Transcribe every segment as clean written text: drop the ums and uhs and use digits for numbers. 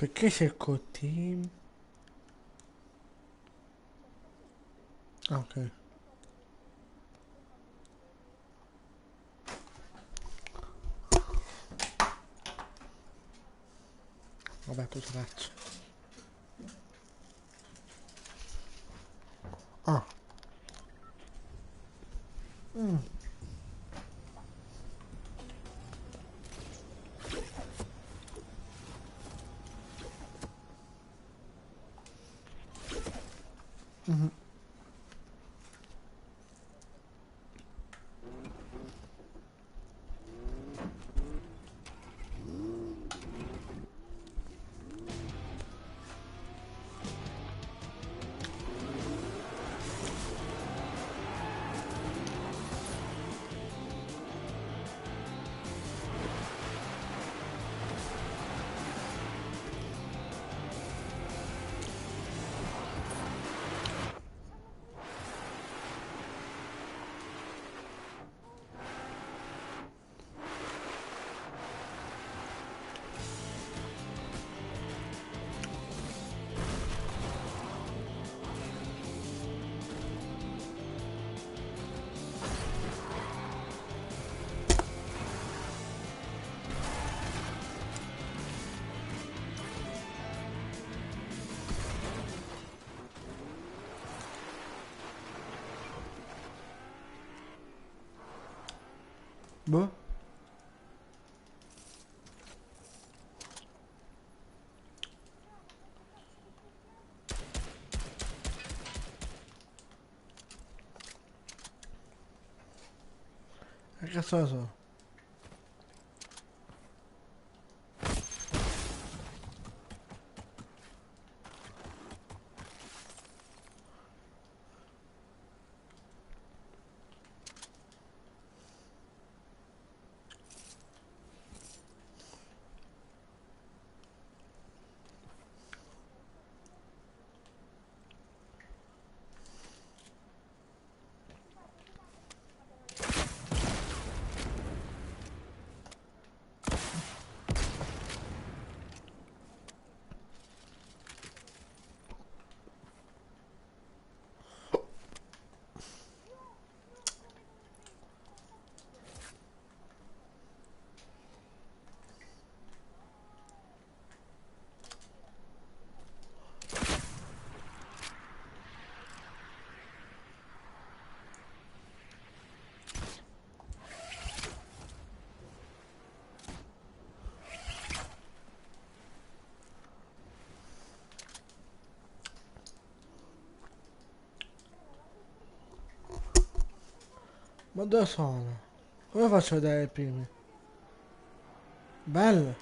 Perché cerco team? Ah, ok. Vabbè, tu cazzo. Ah. Boh. Che cazzo ne so? Ma dove sono? Come faccio a vedere i primi? Bello.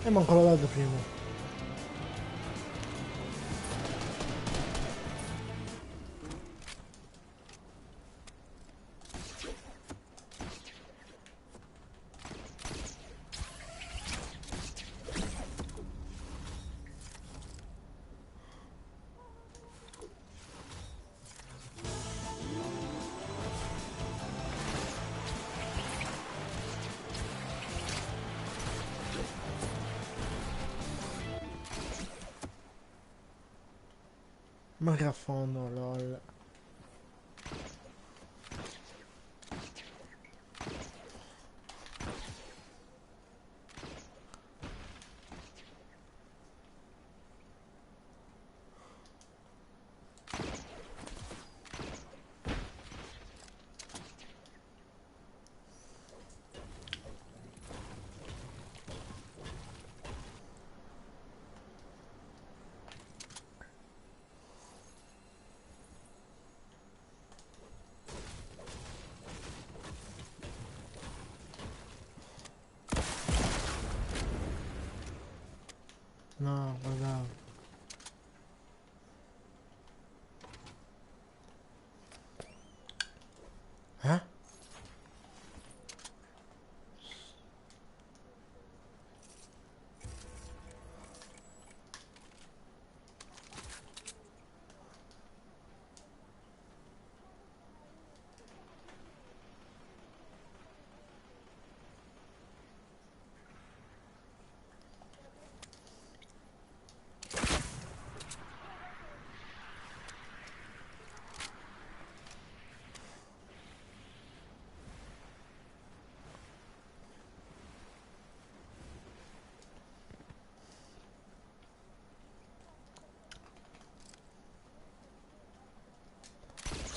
E manco l'ho dato prima. Ma che affondo, lol. No, guardavo. Eh?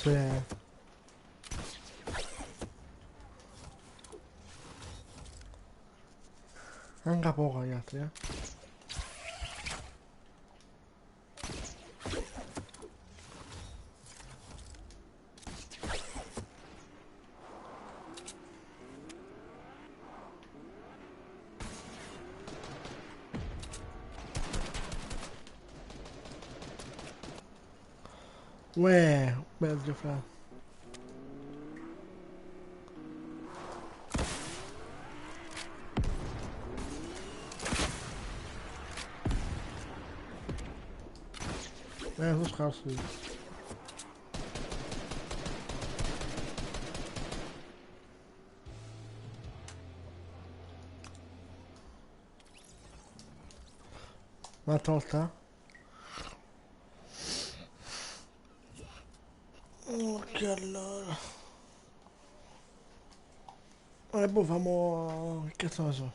Sì. Anche poco gli altri, eh. Uè, bello fra. Sono scarso io. Un'altra volta? Ok, allora. E poi famo... Che cazzo ne so?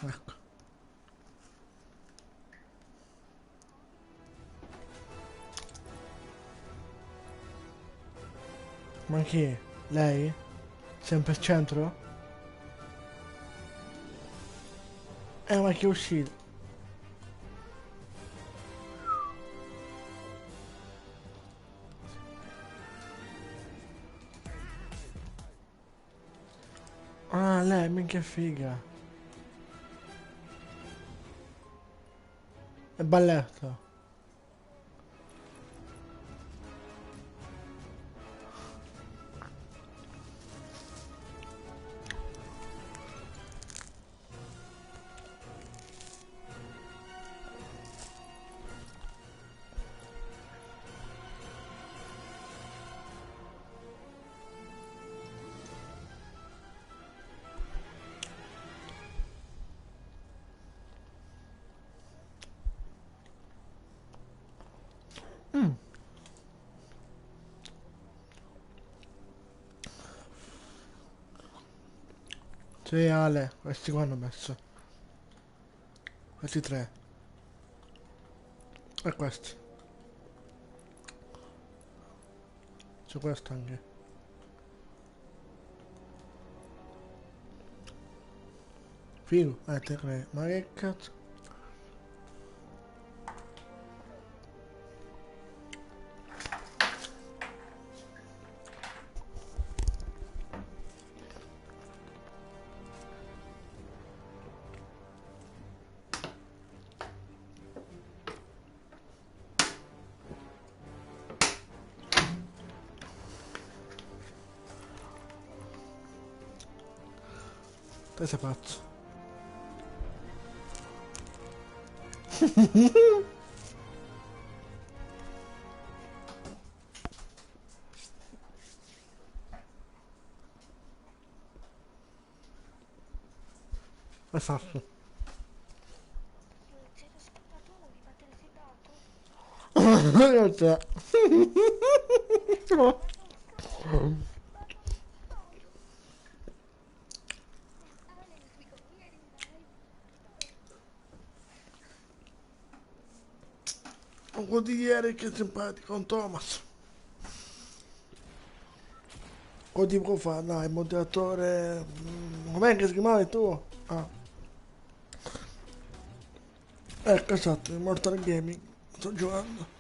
Ecco. Ma chi? Lei? Sempre al centro? Ma che è uscito? Ah, lei, minchia figa. È balletto. Sì, Ale, questi qua hanno messo. Questi tre. E questi. C'è questo anche. Figo, te crei. Ma che cazzo? Te sei pazzo. Esatto. Non c'è. Un po' di ieri che simpatico, con Thomas. Cosa ti può fare? Dai, moderatore... Com'è che si chiama tu? Ah, ecco, esatto, Immortal Gaming. Sto giocando.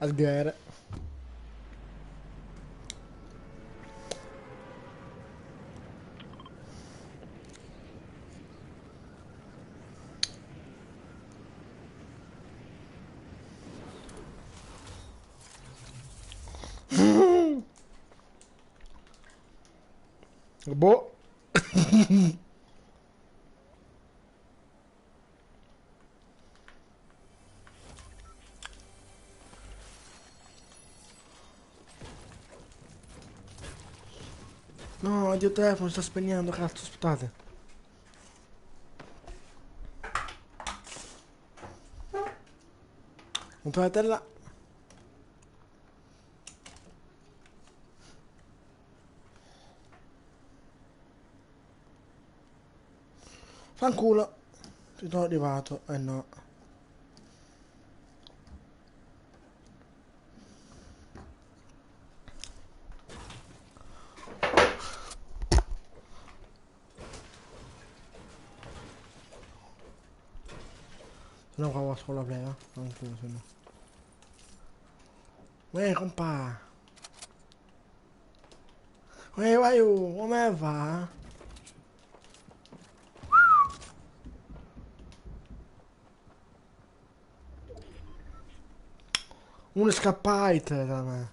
Alghere. Boh. No, il telefono sta spegnendo, cazzo, aspettate. Comprate là. Fanculo. Ci sono arrivato. Eh no. Se no qua va solo la play, eh. Fanculo, se no. Compa. Vai, come va? Uno scappate da me.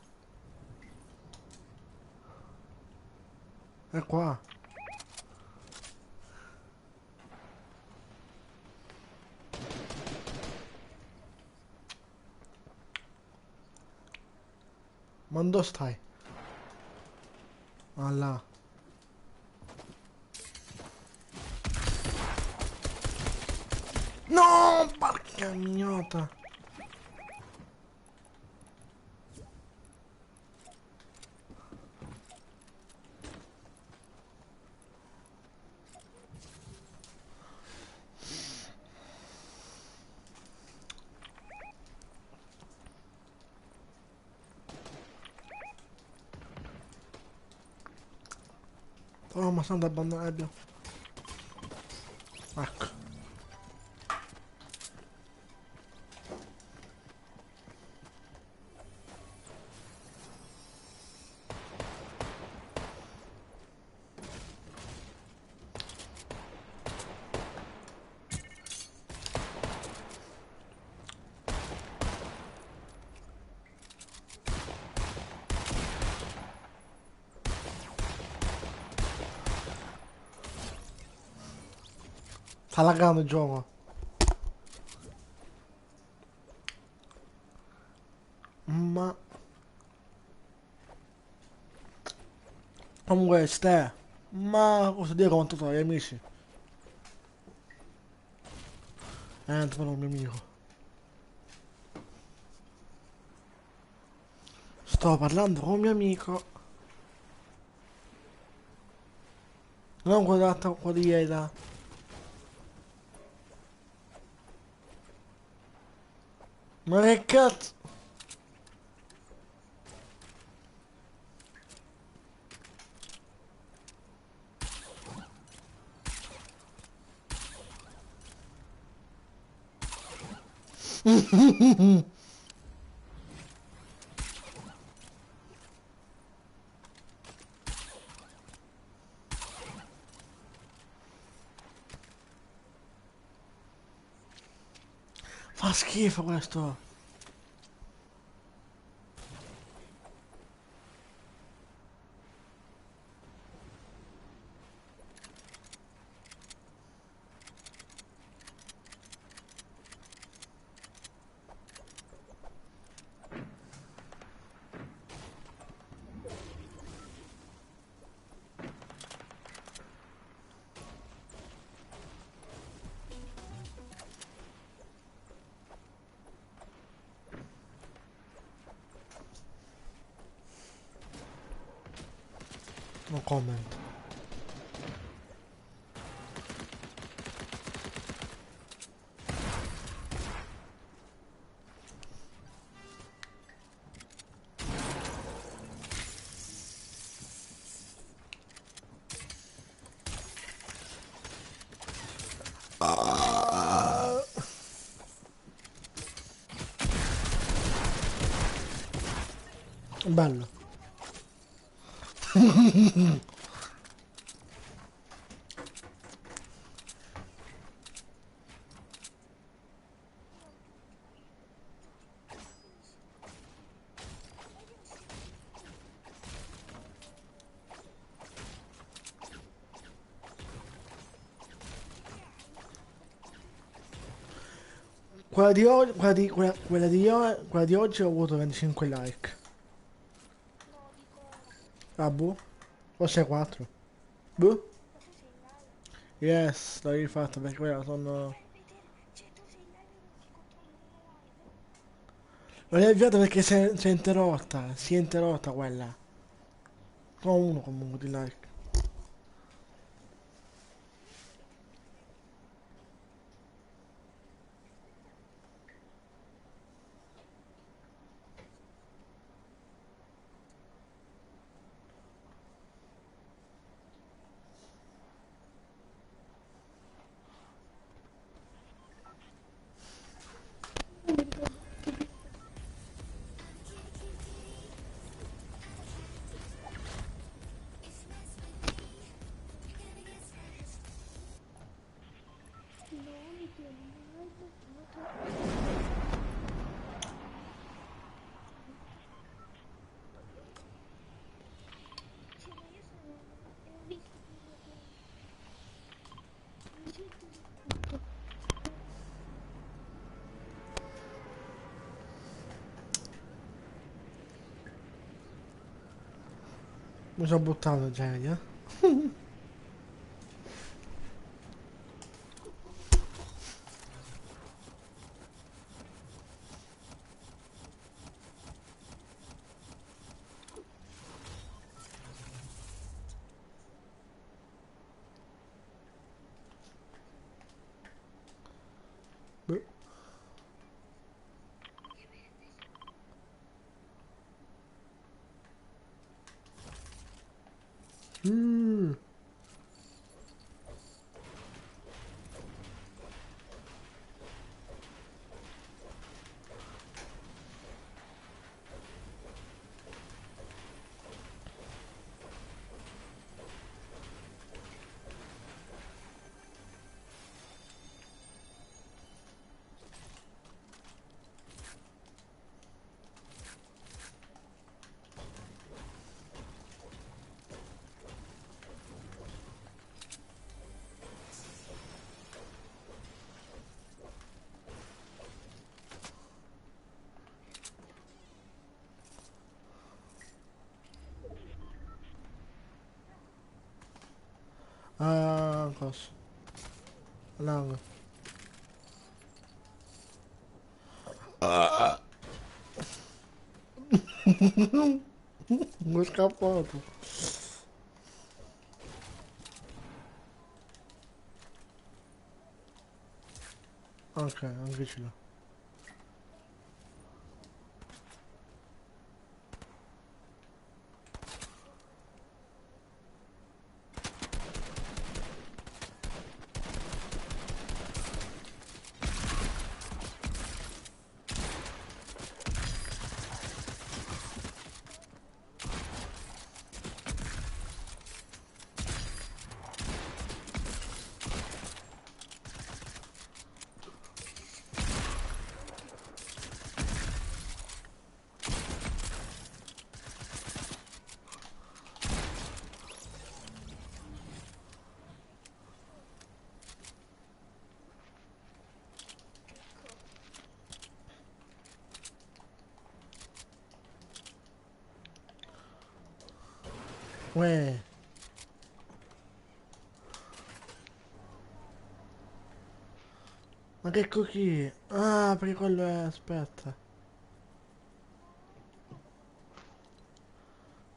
È qua. Ma dove stai? Ah là. No, porca mignota. Oh, ma sono da abbandonare. Ecco. Sta laggando il gioco. Ma... Comunque, ste. Ma cosa dire contro i tuoi amici? Tu non un mio amico. Sto parlando con un mio amico. Non guardate qua di ieri là. Ma che cazzo? Fa schifo questo. No comment. Bello. Quella di oggi, quella di oggi ho avuto 25 like. Ah, boh. Forse 4. Boh. Yes, l'ho rifatto perché quella sono... Non è avviato perché si è interrotta. Si è interrotta quella. Ho uno comunque di like. Mi sono buttato genia. Boh. Mm. Ah, cosa? No. Mi è scappato. Ok, anche ce l'ho. Uè, ma che cookie? Ah, perché quello è... aspetta.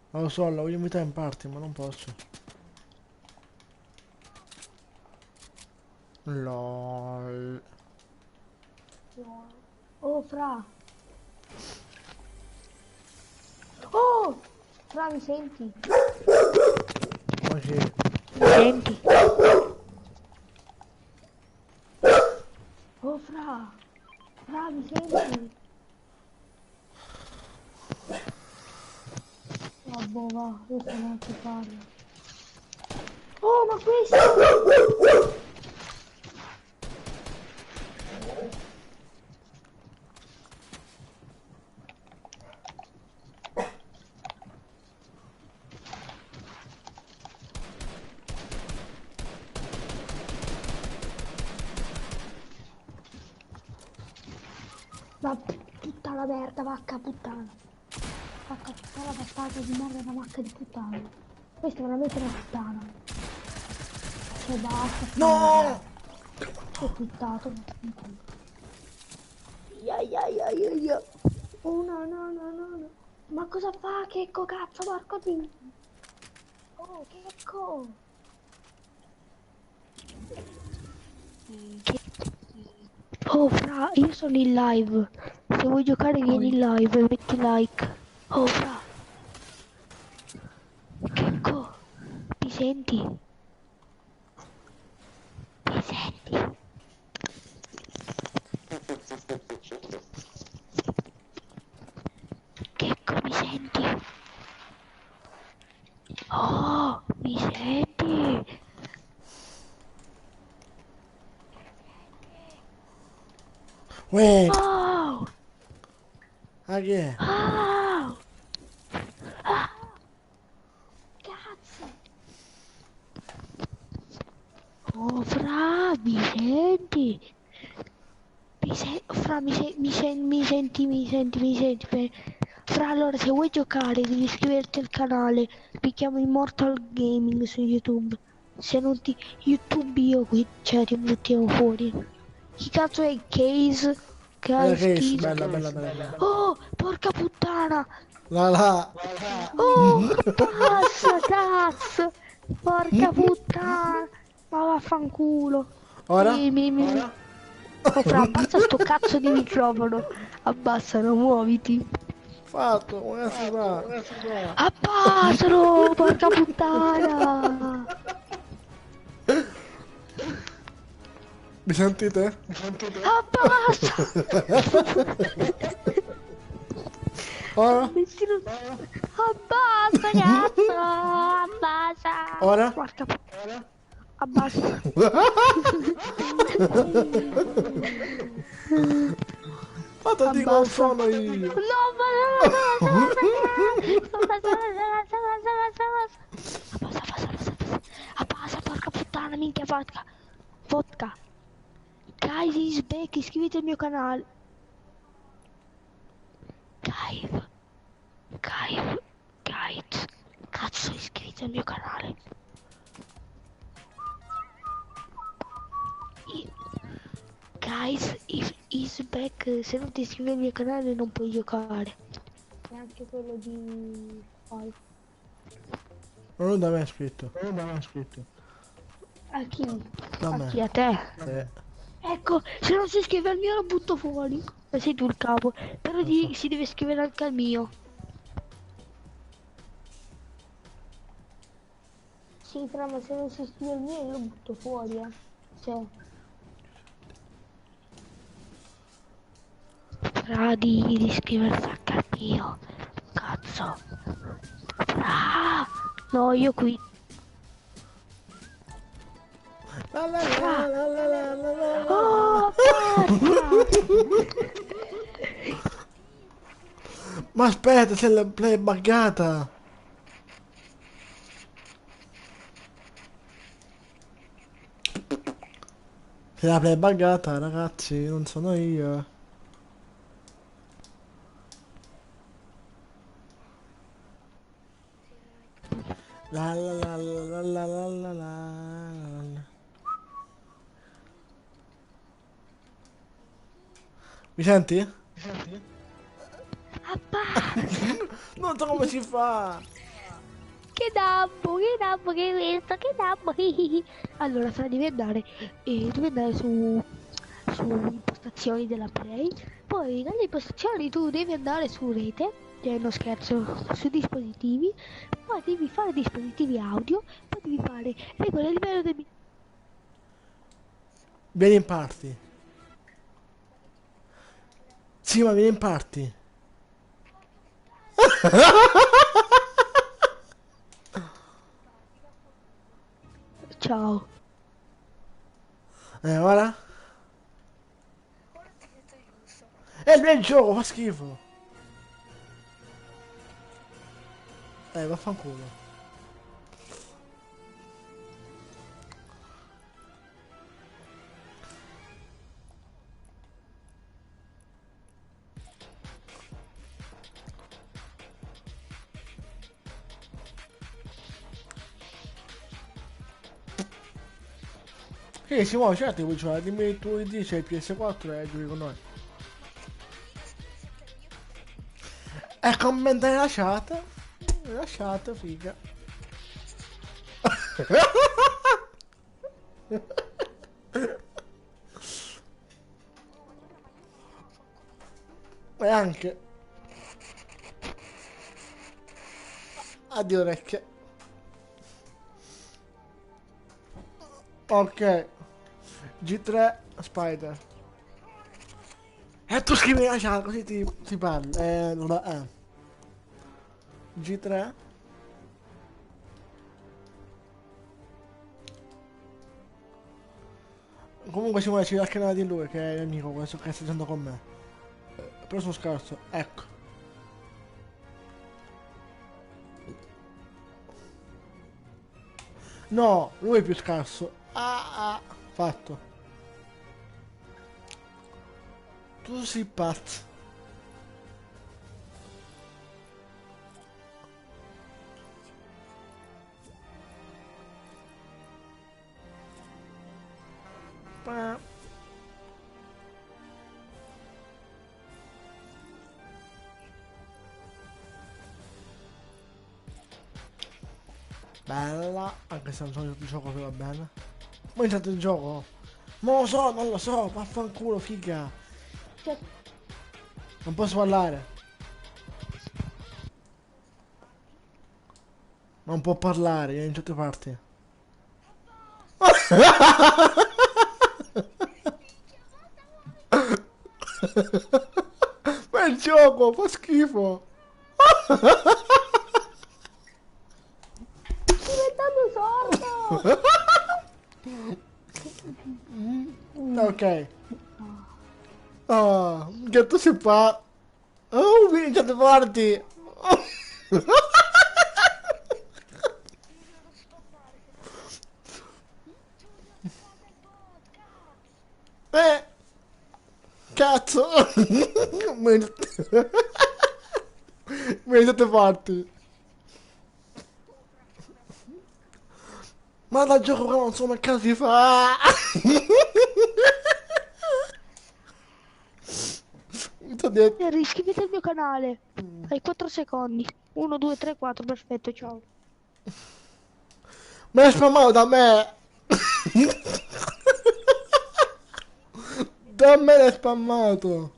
Non lo so, lo voglio invitare in party, ma non posso. LOL. Oh, Fra. Oh! Fra, mi senti? Ma che... Mi senti? Oh, Fra. Fra, mi senti? boh, va, io non so farlo. Oh, ma questo! Ma puttana merda, vacca puttana. Vacca puttana bastarda di merda, una vacca di puttana. Questa è veramente una puttana. Cioè basta. No! Che puttato. Ya. Oh no. Ma cosa fa? Checco cazzo, porco di. Oh, Checco. Oh, fra, io sono in live. Se vuoi giocare vieni in live e metti like. Oh, fra. Checco, mi senti? Mi senti? Checco, mi senti? Oh, mi senti? Uè, Oh, ah che è? oh, cazzo. Oh, fra, mi senti? Fra, mi senti. Fra, allora, se vuoi giocare, devi iscriverti al canale. Mi chiamo Immortal Gaming su YouTube. Se non ti... YouTube io qui, cioè, ti buttiamo fuori. Chi cazzo è Case? Case, Case? bella. Oh, porca puttana! La. Oh, passa, cazzo! Porca puttana! Ma vaffanculo! Ora? Oh, fra, abbassa sto cazzo di microfono! Abbassalo, muoviti! Fatto, come si fa? Abbassalo, porca puttana! Mi sentite? Abbassa! Ora? Mettilo... Abbassa, cazzo! Abbassa! Ora? Porca puttana! Abbassa! Fatto di non sono io. No, abbassa, porca puttana, minchia vodka. Guys is back, iscriviti al mio canale. Guys, cazzo, iscriviti al mio canale. Guys, if is back, se non ti iscrivi al mio canale non puoi giocare. Neanche quello di Five. Non da me è scritto. A chi? Da A me. chi? A te? Ecco, se non si iscrive al mio lo butto fuori. Ma sei tu il capo. Però si deve iscrivere anche al mio. Sì, fra, ma se non si iscrive al mio io lo butto fuori, Cioè. Fra di iscriversi anche al mio. Cazzo. Fra. No, io qui. Oh, Ma aspetta, se la play è buggata. Se la play è buggata, ragazzi, non sono io. La. Mi senti? Non so come si fa. che dabbo, che è questo, che dabbo. Allora, Fra, devi andare su impostazioni della Play, poi dalle impostazioni tu devi andare su rete, no scherzo, su dispositivi, poi devi fare dispositivi audio, poi devi fare regole a livello del... Vieni in party. Sì, ma vieni in party. Ora? È il mio gioco, fa schifo. Vaffanculo. Si muove, certo, puoi giocare, dimmi il tuo ID, c'è il PS4 e giochi con noi. E commenta nella chat. Nella chat, figa. E anche. Addio orecchie. Ok. G3 Spider. E tu scrivi la chat così ti parli. G3. Comunque Simone ci dà il canale di lui che è l'amico questo che sta giocando con me. Però sono scarso. Ecco. No, lui è più scarso. Fatto. Tu sei pazzo. Pa- Bella, anche se non so il gioco che va bene. Ma intanto il gioco? Ma lo so, non lo so, vaffanculo, figa. Cioè, Non posso parlare. Non può parlare, è in tutte parti. Ma è il gioco, fa schifo. sto diventando sordo! Ok. Oh, che tu si fa. Oh, in tutte parti. Eh, cazzo. Mi hai tutte parti. Ma da gioco che non so che cazzo si fa. Mi t'ho detto. Iscriviti al mio canale. Hai 4 secondi. 1, 2, 3, 4. Perfetto, ciao. Me l'hai spammato da me. Da me l'hai spammato.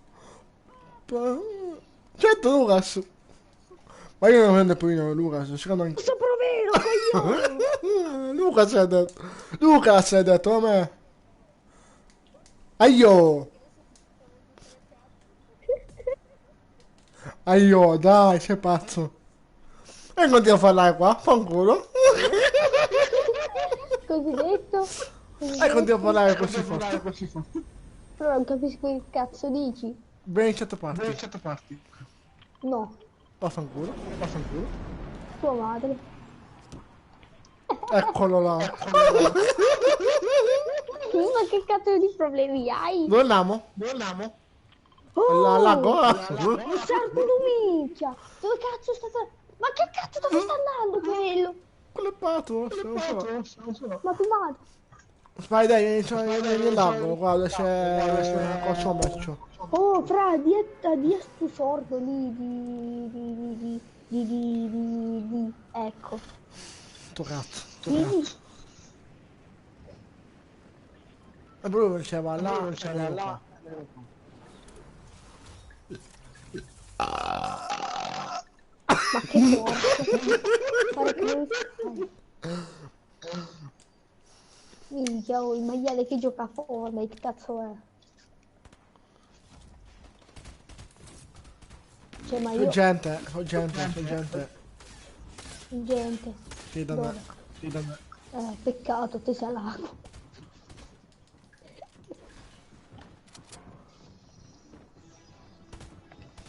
Certo, Lucas. Ma io non prendo più Lucas, secondo anche. Questo provero, coglione! Lucas ha detto. Lucas ha detto a me. Aio. Aio, dai, sei pazzo. E continua a parlare qua, fanculo. Così detto? Così E continua a detto? parlare così forte. Però non capisco che cazzo dici. Ben in certe parti. No, Vaffanculo. tua madre. Eccolo là. Ma che cazzo di problemi hai? Dove andiamo? Alla Oh! lago. Un sarto di minchia! Dove cazzo sta... Ma che cazzo dove sta andando quello? Quello è pato, non so. Ma tu madre. Vai dai, vieni in lago, guarda c'è cosa mercio. Oh, fra, di sto sordo lì di. Ecco. Sto cazzo. Sì. E poi non c'era là, c'era là. Ma che forza. Fare che... Minchia, oh, il maiale che gioca a Fortnite, cazzo è? Cioè, ma C'è io... gente. Gente. Sì, da me. Dove? Peccato, te sei alato.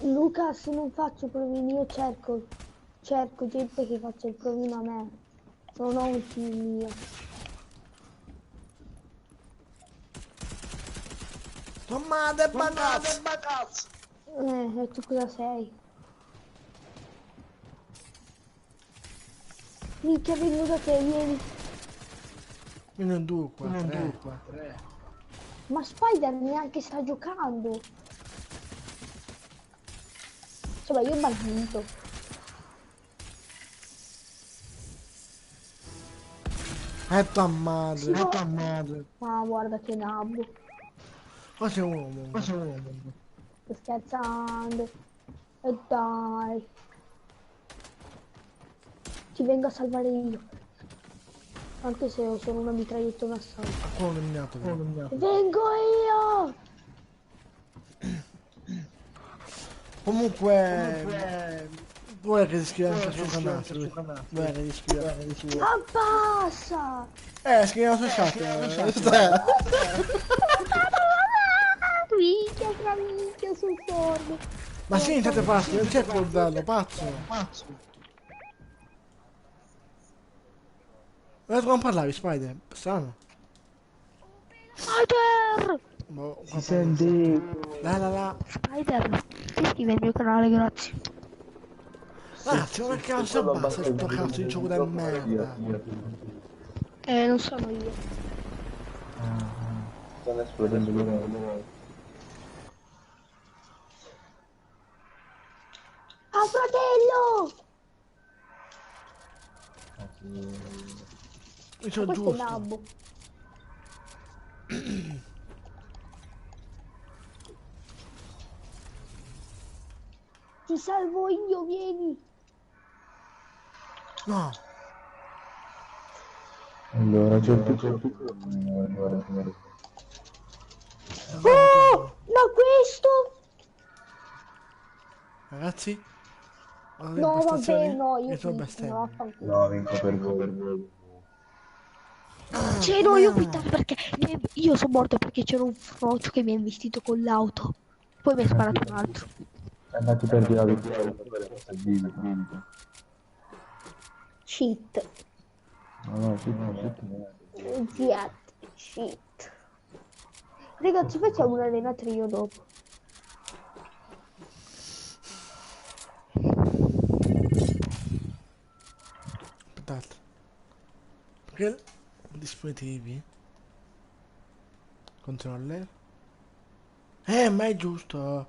Lucas, non faccio provini, io cerco gente che faccia il provino a me. Non ho un team mio. Tomate bagazzi! E tu cosa sei? Minchia, vengo da te, vieni. Meno 2 qua, 3. Ma Spider neanche sta giocando. Cioè, io ho banito. Tua madre, Sì, no. tua madre. Ma guarda che nabbo. Qua c'è un uomo. Sto scherzando. E dai. Ti vengo a salvare io. Anche se ho solo una mitraglietta assalto. Qua ho eliminato. Vengo io! Comunque, vuoi che ti scriva anche sul canale? Vuoi che ti scriva? Abbassa! Scriviamo su chat. Minchia sul forno. Ma sì, intanto pazzo, non c'è il coltello, pazzo. Ma tu non parlavi, Spider? Strano. Spider! Boh, Si sente. là. Spider, ti iscrivi al mio canale, grazie. Ragazzi, ma che cazzo abbassa sto cazzo di gioco da merda? Non sono io. Stanno esplodendo le robe. Ah, fratello! Io sono Questo è giusto. Nabbo. Ti salvo io, vieni! No, Allora, c'è il Oh! Ma questo? ragazzi. No, vabbè, no, io sono no, bestemmie. vaffanculo. No, vinco per voi. Cioè, no, io ho quittato perché io sono morto perché c'era un frocio che mi ha investito con l'auto. Poi mi ha sparato un altro. Andati per di là, Cheat. no, no. Ziat, cheat. Ragazzi, facciamo un'arena trio dopo. Aspettate. Perché dispositivi? Controller? Ma è giusto.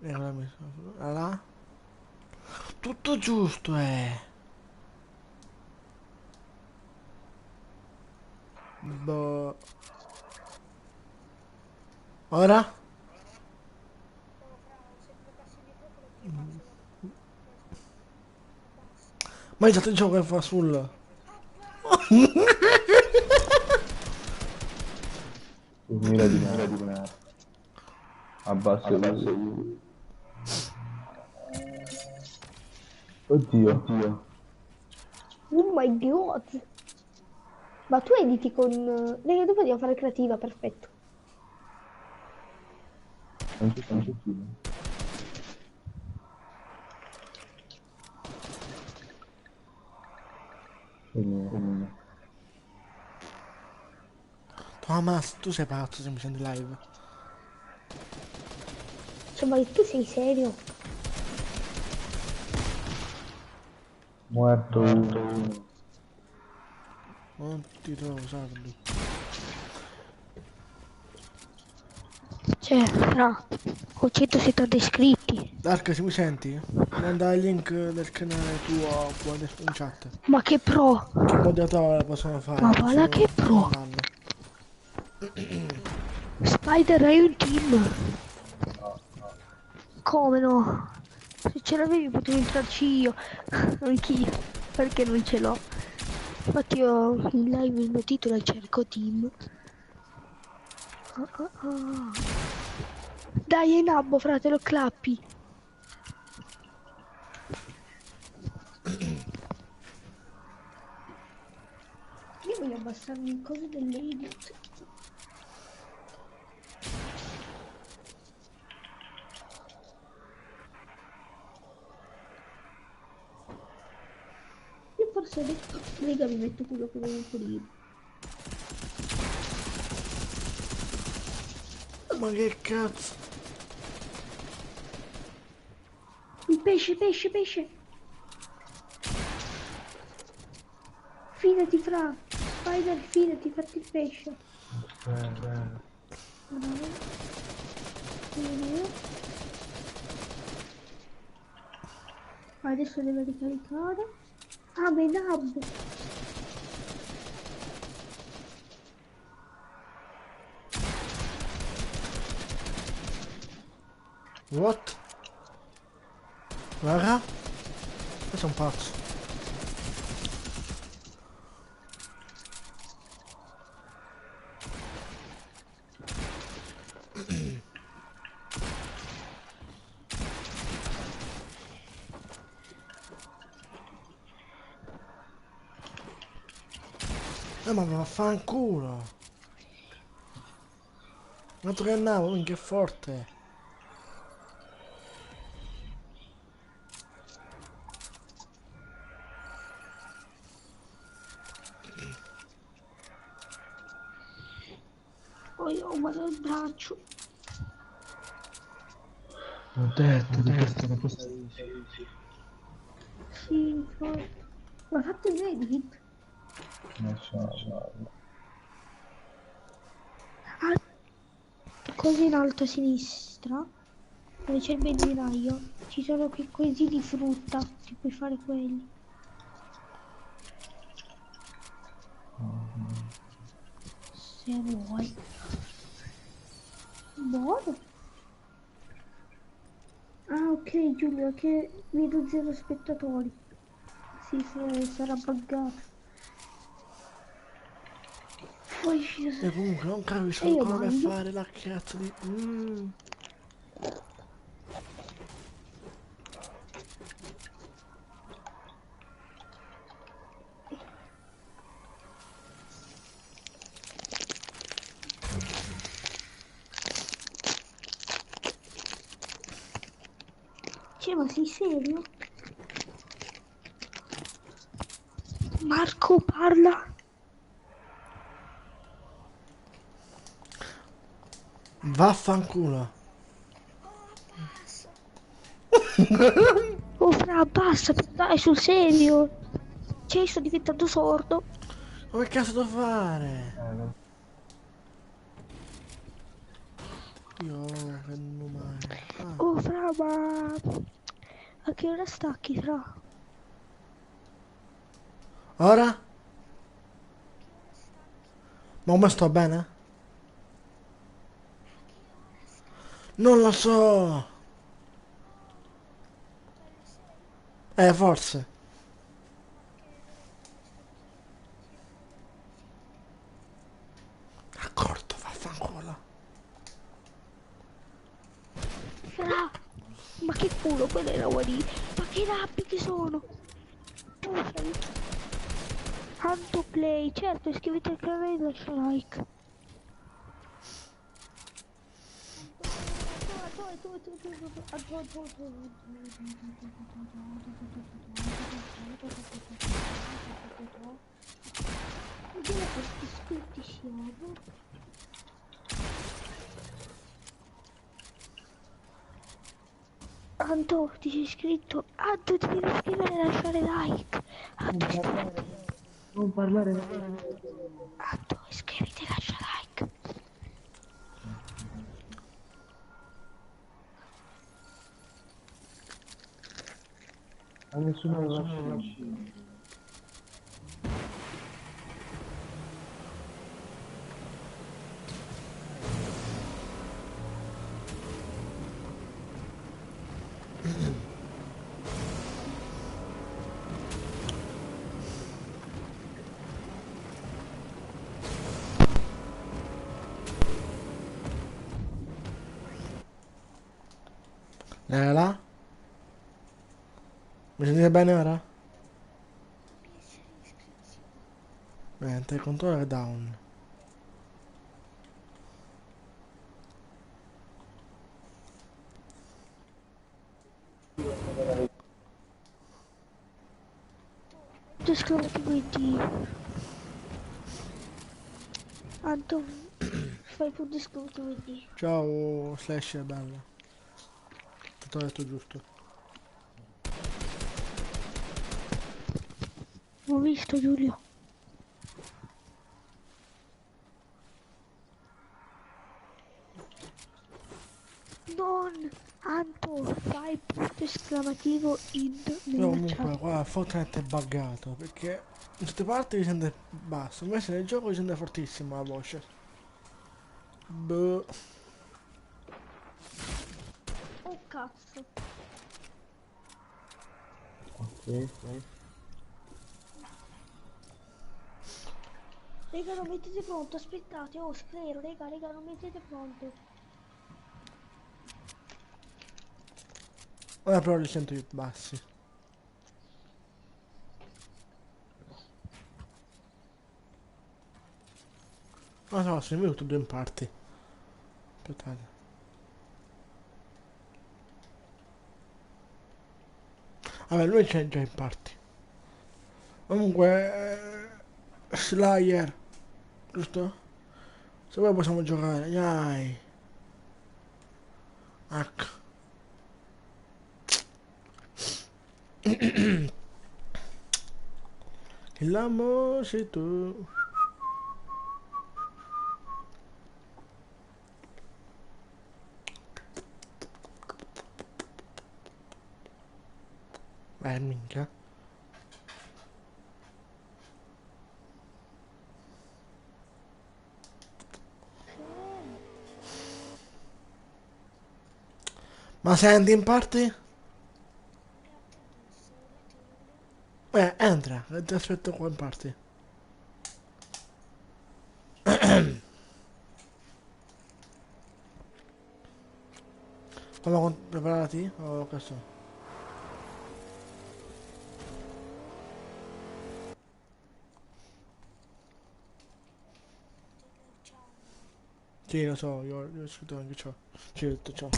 L'ho messo là. Tutto giusto, Boh. Ora? Ma è stato il gioco che fa sul... 2000 di merda. Abbasso io. Oddio. Oh my god. Ma tu editi con... Raga, dopo dobbiamo fare creativa, perfetto. Non c'è più. Thomas, tu sei pazzo se mi senti live. Cioè, ma tu sei serio? Muerto uno. Non ti trovo, Sardo. Cioè, fra, ho 170 iscritti. Dark, se mi senti? Manda il link del canale tuo qua in chat. Ma che pro! Che moderatore possono fare? Ma va là Se che pro! non hanno. Spider, hai un team? Come no? Se ce l'avevi potevo entrarci io. Anch'io. Perché non ce l'ho? Infatti io in live il mio titolo è Cerco Team. Ah. Dai, è Nabbo, fratello, clappi. voglio abbassarmi il coso dell'edit. Io forse adesso, raga, mi metto quello che volevo prima. Ma che cazzo? Il pesce, pesce, pesce. Fidati, fra. Spider, fidati, fatti il pesce. Adesso deve ricaricare. Ah, Menab. What? Guarda. Questo è un pazzo. Ma vaffanculo. Un altro che andavo, minchia è forte. Oh, ma il braccio. Ho detto di questa cosa. Sì, poi. Ma ha fatto il edit? Non so. Ah, così in alto a sinistra, dove c'è il benzinaio, ci sono quei cosi di frutta, ti puoi fare quelli. Se vuoi. Buono. Ah, ok, Giulio, che vedo zero spettatori. Sì, sarà buggato. Poi E comunque non capisco e io come mangio. fare la cazzo di... Cioè, ma sei serio? Marco parla. Vaffanculo. Oh, fra, basta, dai, sul serio. Cioè, sto diventando sordo. Come cazzo devo fare? Non Io che non mai. Ah. Oh, fra, ma... A che ora stacchi, fra? Ora? Ma come sto bene? Non lo so. Forse. D'accordo, vaffanculo. Fra, ma che culo, quella era Wari. Ma che rappi che sono? Tanto play, certo, iscriviti al canale e lascia like. Vediamo quanti iscritti siamo. Anto, ti sei iscritto? Anto, ti devi iscrivere e lasciare like. Anto, iscriviti. non parlare. Anto, iscriviti e lascia like. A nessuno lo lascia. Là? Mi sentite bene ora? Bene. niente, il controller è down. Tu esclamativo. Anto, fai punto esclamativo. Ciao, Slash è bella. Ti ho detto giusto. Ho visto Giulio. Non, Anto, fai punto esclamativo id Però nella comunque chat. qua Fortnite è buggato perché in tutte parti si sente basso, invece nel gioco si sente fortissimo la voce. Boh. Oh cazzo. Ok. Raga, non mettete pronto, aspettate, oh sclero, raga, non mettete pronto. Ora però li sento più bassi. Ah no, sono venuto due in parti. Aspettate. Vabbè, lui c'è già in parti. Comunque, Slayer, giusto? Se vuoi possiamo giocare, dai. H. L'amore sei tu. Minchia. Ma senti in parti? Entra, e ti aspetto qua in parti. Siamo preparati? O che so? Sì, lo so, io ho scritto anche ciò. Ci ho detto ciò.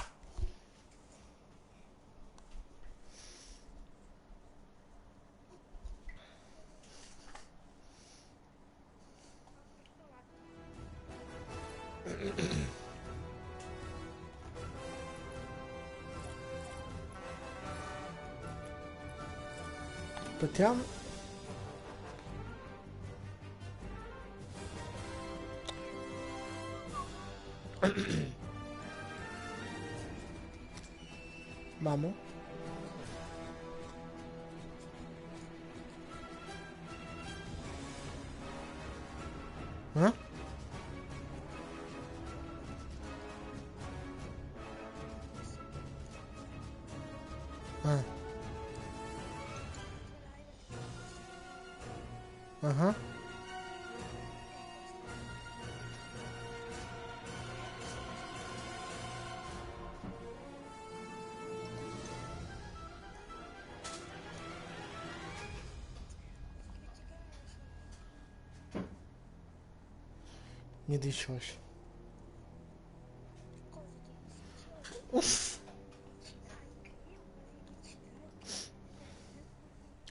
Aspettiamo. Vamo. Eh? Eh. Ah. Mi dissocio.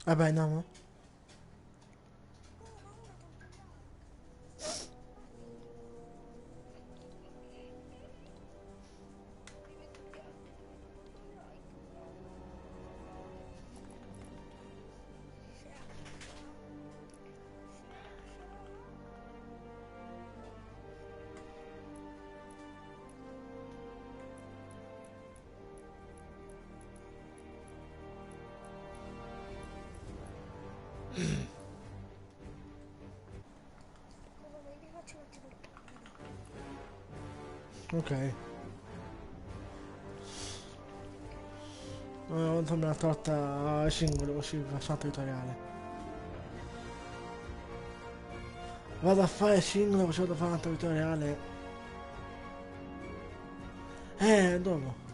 Vabbè, andiamo. Ok. Dammi una torta singolo così faccio un tutoriale. Vado a fare singolo così vado a fare un tutoriale. Dopo.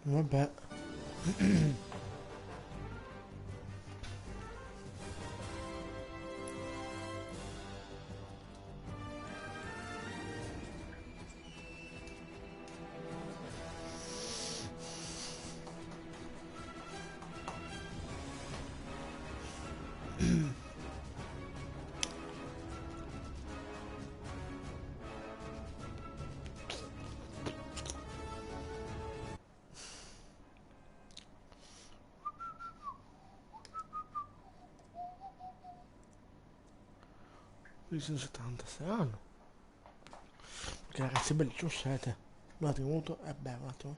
Vabbè. Qui sono 76 anni. Perché ragazzi belli, c'ho sete. Un attimo, muto. Beh, un attimo.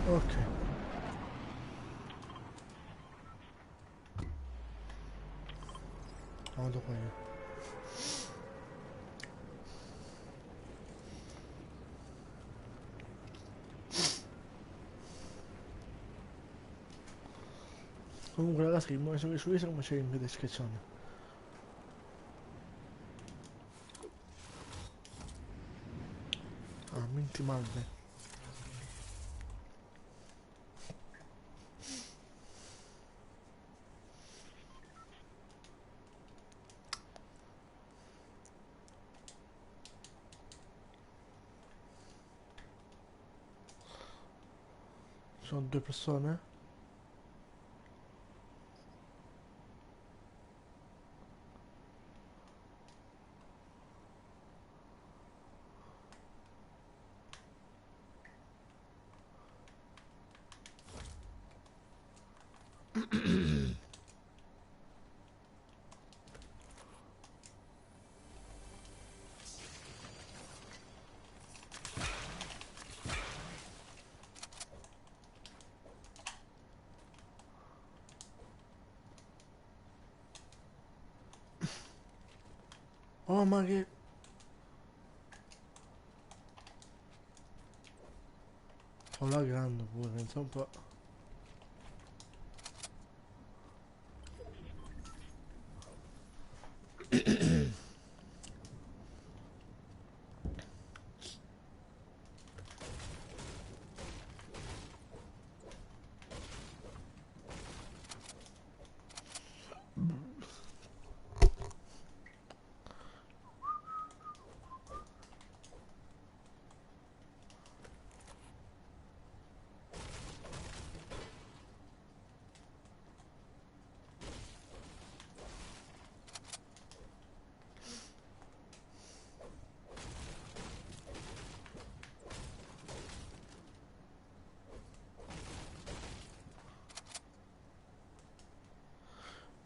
Ok. Vado qua io. Comunque ragazzi, il mio su Instagram c'è in descrizione. Ah, minti malve. Sono due persone. Oh, ma che... Sto laggando pure, pensa un po'.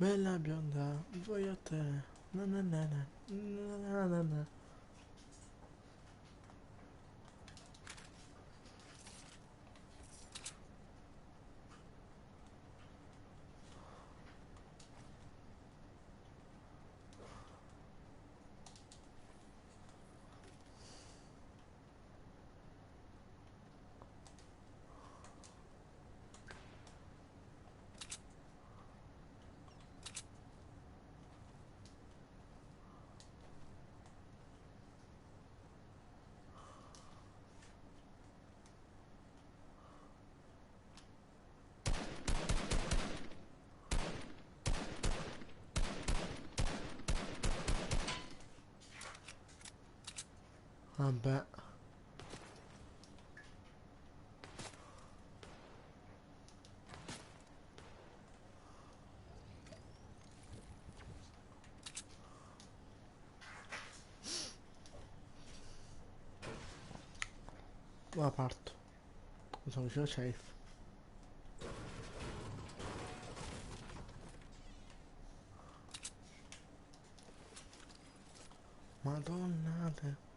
Bella bionda, voglio te. Na na na na. Na na na. Vabbè. Ma parto. Non sono vicino al safe. niente.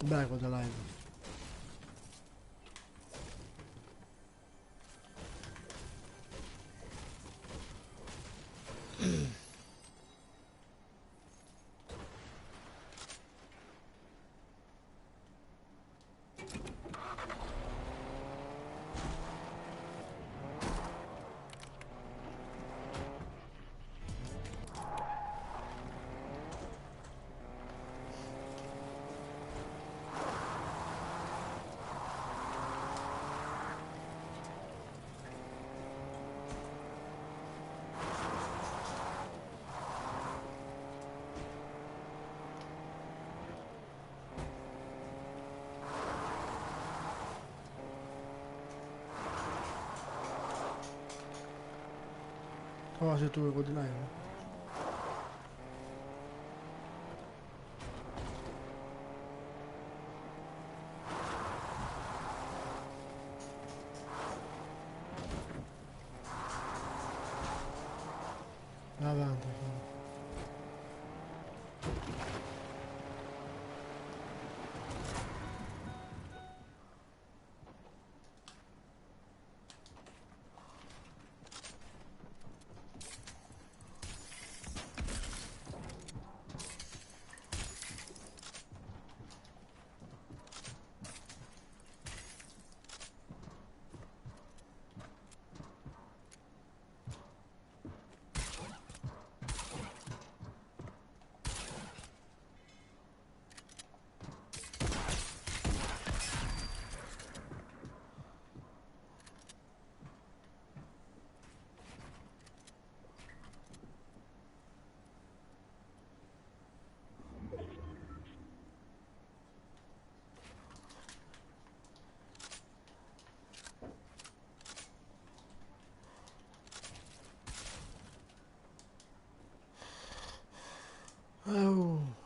Beh, quella live. Oh, sei tu quello di là. Avanti. Oh.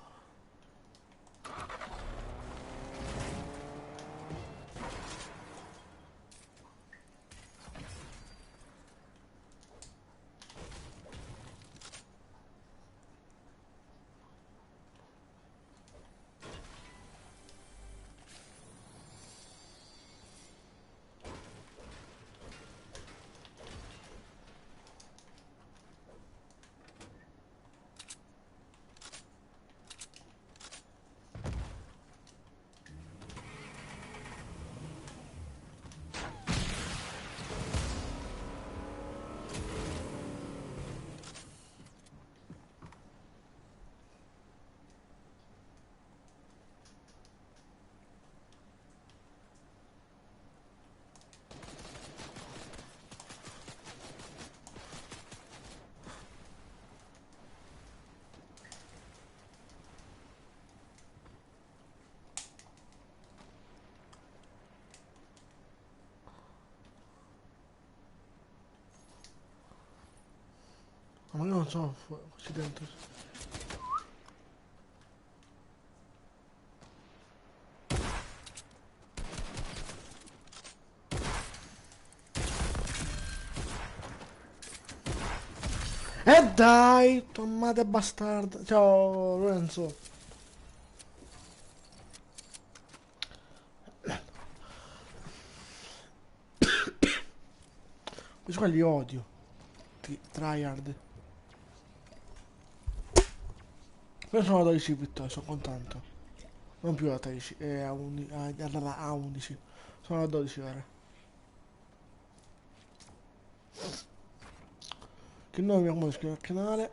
Ma io non so così dentro. E dai, tommate bastardo. Ciao Lorenzo. Questi qua li odio. Tryhard. Però sono a 12 vittorie, sono contento. Non più a 13, a 11, a 11. Sono a 12 ora. Che nome mi raccomando iscrivetevi al canale.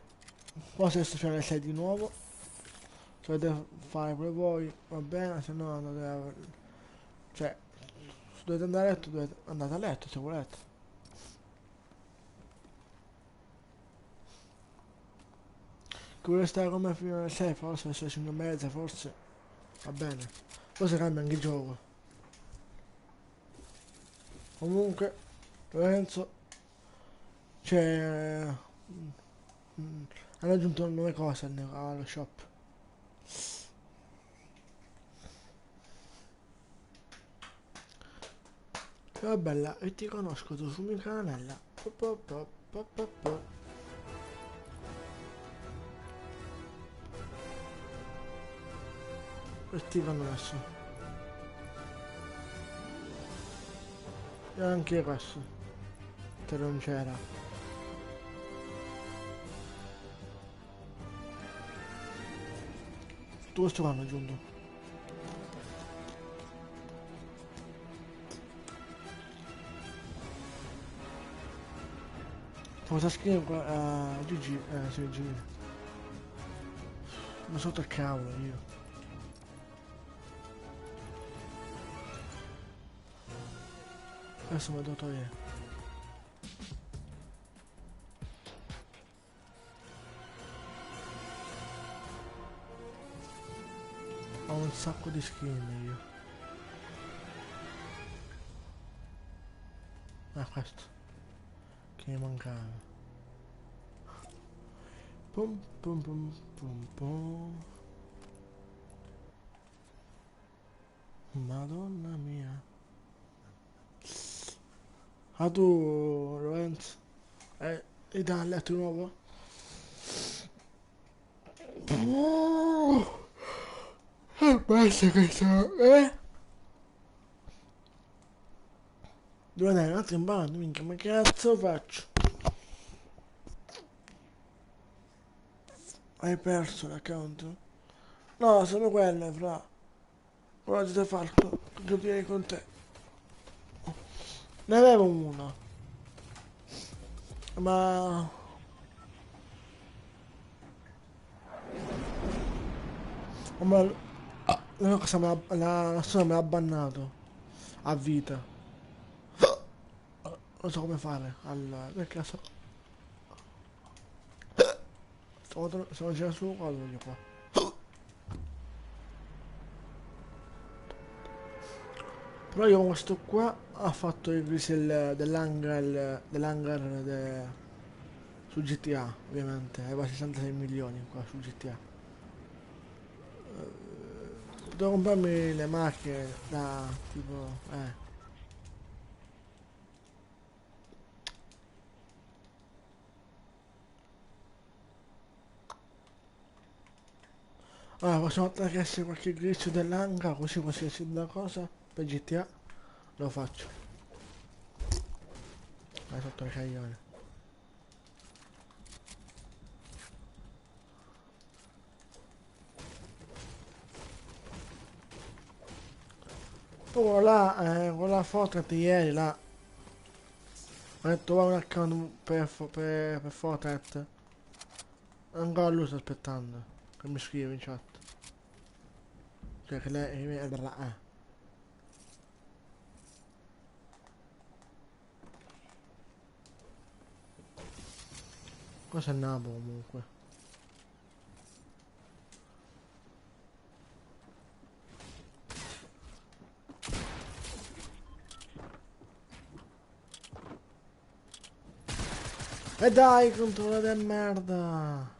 Poi se adesso c'è le 6 di nuovo. Se volete fare pure voi, va bene, se no andate a... Cioè, se dovete andare a letto, andate a letto se volete. Che volete stare con me fino alle 6, forse, verso le 5 e mezza, forse. Va bene. Forse cambia anche il gioco. Comunque, Lorenzo, c'è... hanno aggiunto nuove cose allo shop. Che bella, e ti conosco tu su mia caramella. Po, po, po, po, po, po. E ti conosco. E anche questo. Te non c'era. Tu questo qua hanno aggiunto. Cosa scrive qua? GG, sì, GG. Ma sotto il cavolo io. Adesso mi devo togliere. Ho un sacco di skin io. Ah, questo. Che mi mancava. Pum pum pum pum pum. Madonna mia. Ah tu, Lorenzo? E dal letto di nuovo? Basta questo, Devo andare un attimo in bagno, minchia, ma che cazzo faccio? Hai perso l'account? No, sono quelle, fra. Quello di te Falco, giocherei con te. Ne avevo una, ma... ma la cosa la persona me l'ha bannato. A vita. Non so come fare. Allora, perché so... Stavo già su qua, voglio qua. Però io con questo qua ha fatto il resell su GTA, ovviamente, aveva 66 milioni qua su GTA. Devo comprarmi le macchine da tipo, Allora, possiamo che essere qualche glitch dell'anga, così qualsiasi la cosa per GTA lo faccio. Vai sotto il caglione. Poi con la foto di ieri là, ho detto va un account per Fortnite. Ancora lui sta aspettando, che mi scrive in chat. Cioè che lei è là, Cosa è Nabo comunque? E dai, controlla del merda!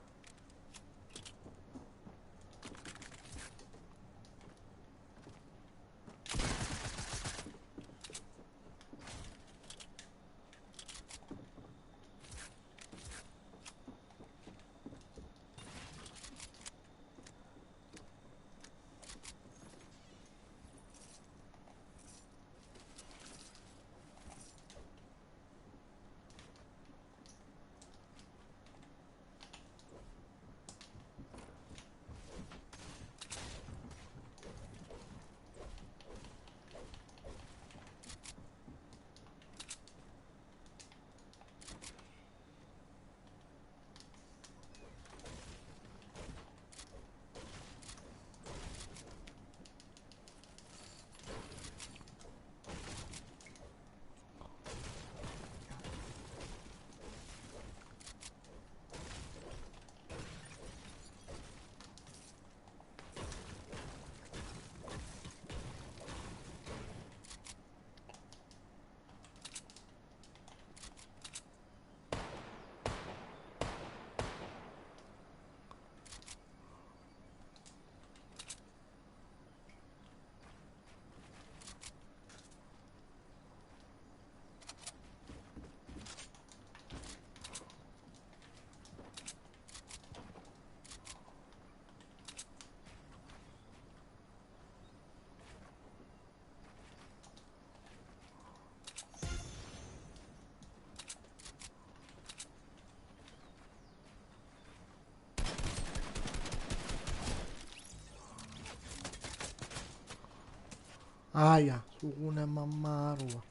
Aia, su una mammarua.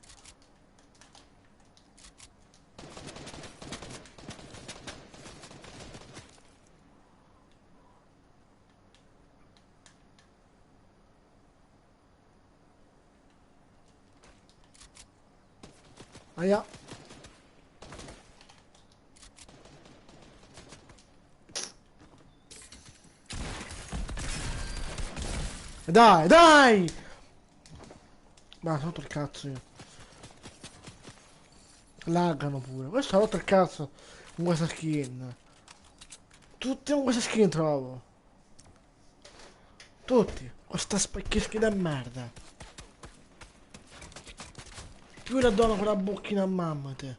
Aia. Dai, dai! Ma sotto il cazzo io. Laggano pure. Questo ha rotto il cazzo con questa skin. Tutti con queste skin trovo. Tutti. Con sta specchieschi da merda. Più la donna con la bocchina a mamma te.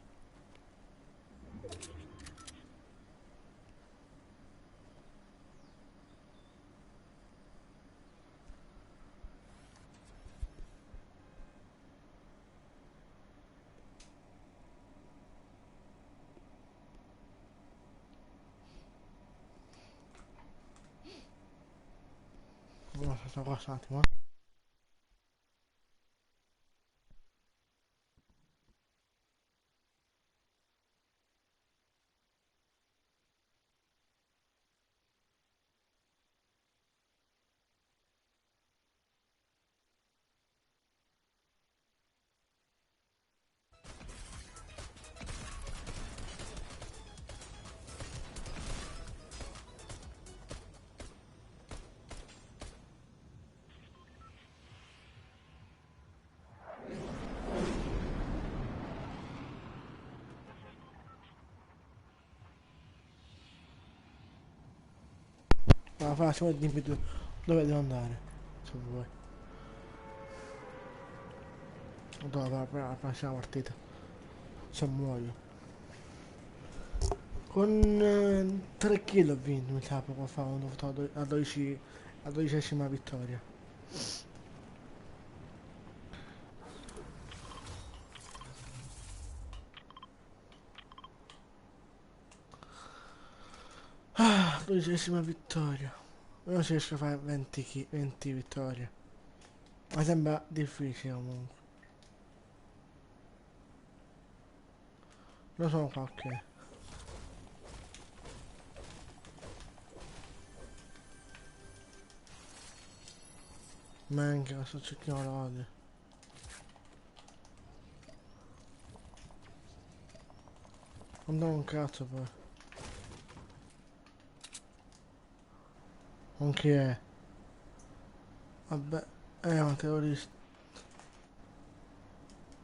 No, aspetta qua un attimo. Ma faccio dimmi tu dove devo andare. Se vuoi. Dove la prossima partita. Se muoio. Con 3 kill ho vinto, mi sa poco fa, quando ho fatto a 12, a 12esima vittoria. Ah, 12esima vittoria. Non si riesce a fare 20 vittorie. Ma sembra difficile comunque. Lo so qua, ok. Ma anche questo cecchino lo odio. Non do un cazzo poi. Non chi è? Vabbè, è un terrorista.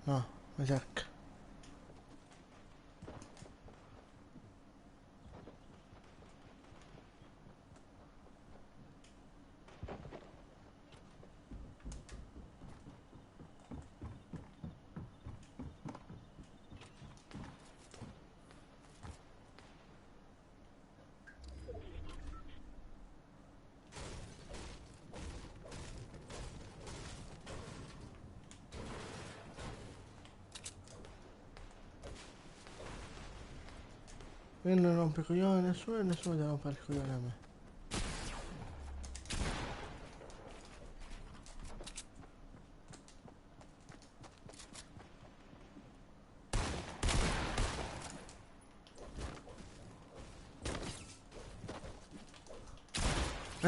No, mi secca. Io non rompo i coglioni a nessuno e nessuno deve rompere i coglioni a me.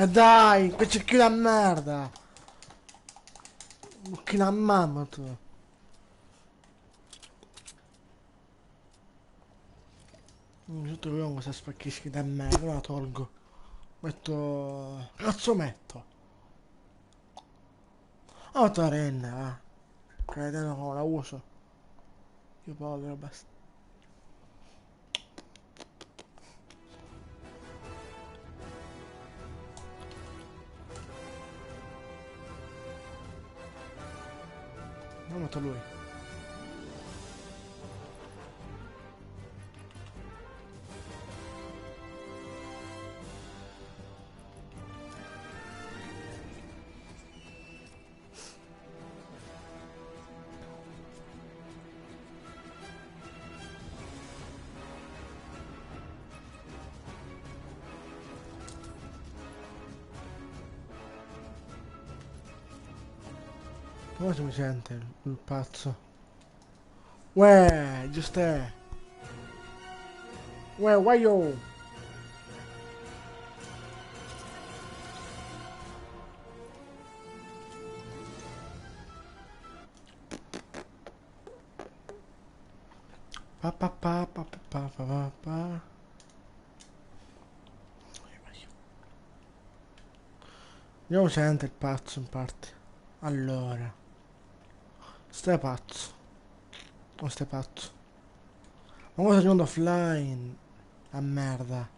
E dai, che cecchino a merda! Bocchina a mamma tu. Tutto io con questa spacchischi da merda, la tolgo. Metto... Cazzo metto? Oh, tua renna, va. Credendo che la uso. Io povero basta. Non metto lui. Come si mi sente il pazzo? Uè, giusto è. Uè, guaio! Pa pa pa pa pa pa pa pa pa. Io sente il pazzo in parte. Allora. Stai pazzo. Non stai pazzo. Ma cosa sto giocando offline? A merda.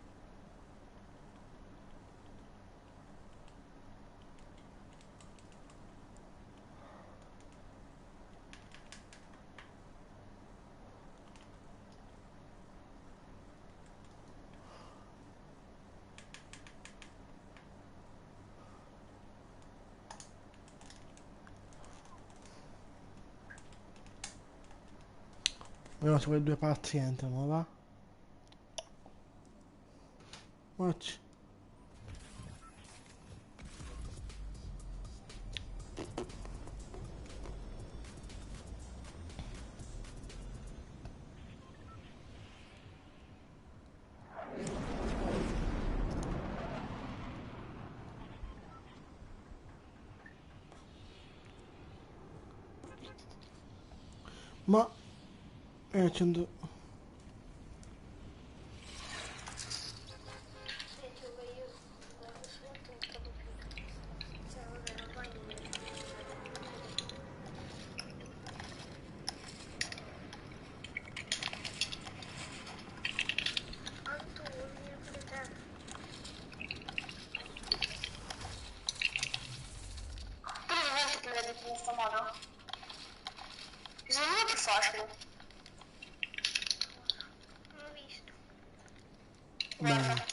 Vediamo se quei due pazzi entrano, va? Facci. Ma... accendo... Che l'hai detto in questo modo? Secondo me è più facile. Non ho visto. Bene.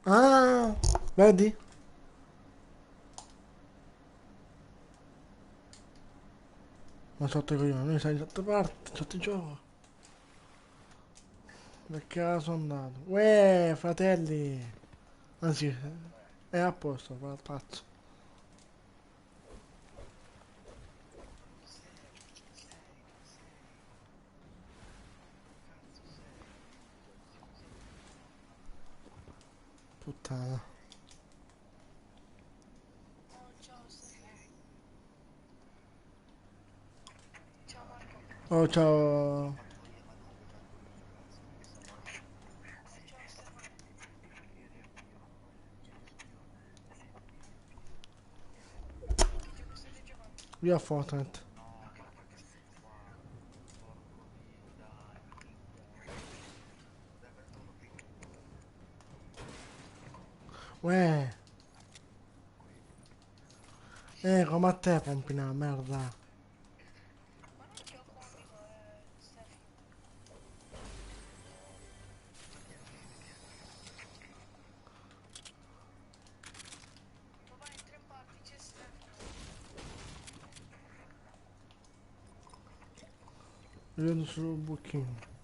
Ah! Vedi? Ma sotto i coglioni, noi sei sotto parte, sotto il gioco. Che caso andato? Uè, fratelli! Anzi, è a posto, pazzo. Puttana. Oh, ciao. Via Fortnite. Uè. Come a te, pompina, merda. Vedo sul buchino.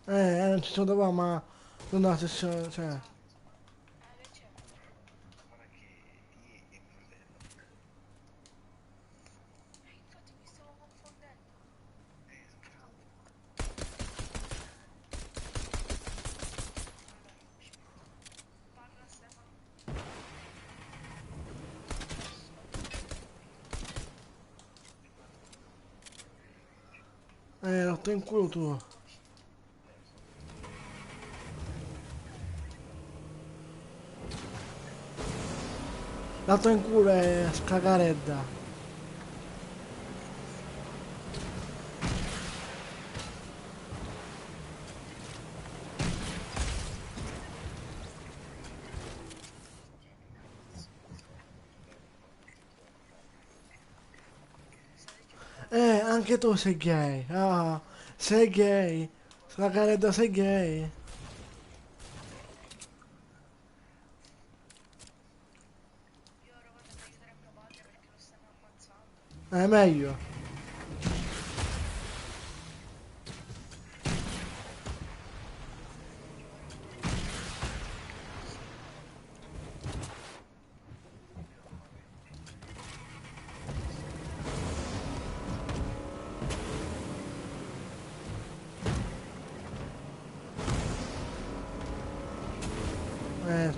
Non ci sono dove, ma non la sessione, cioè. Rotto in culo tu. Dato in culo è scagaredda. Anche tu sei gay. Ah, sei gay. Scagaredda sei gay. È meglio.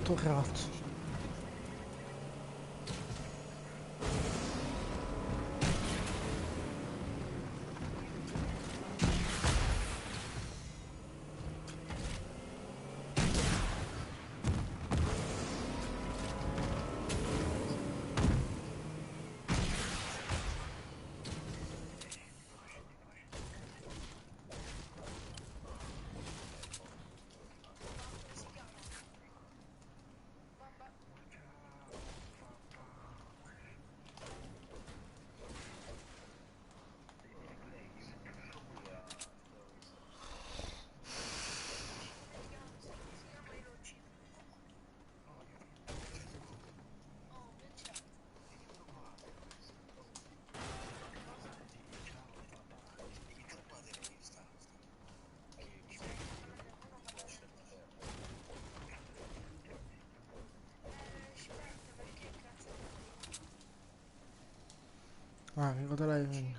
Sto cazzo. Ah, che cosa l'hai?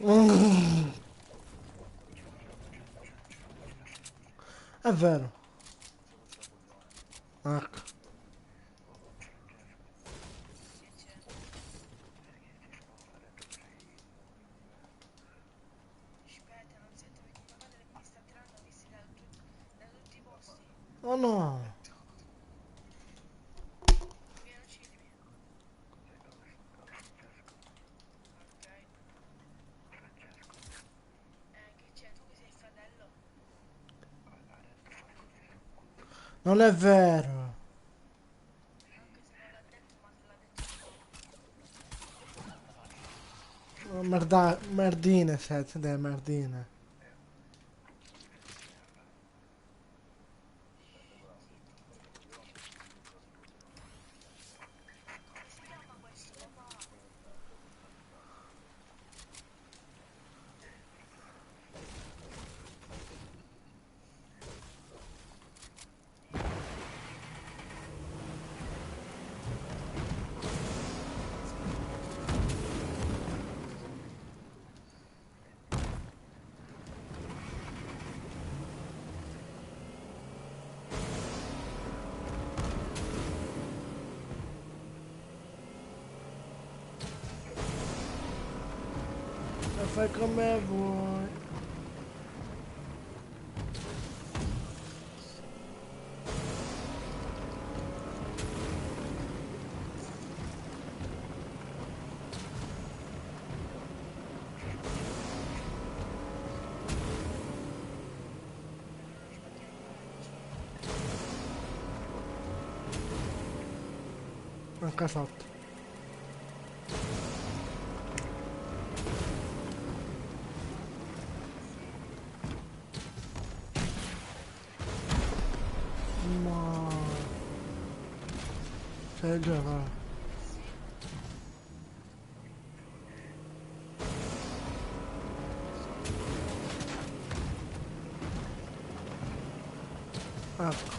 Mm, è vero. Ecco. Oh no. Non è vero. Merdine, siete delle merdine. E fai come vuoi. Anche sotto. Ma... Sei già va. Ecco.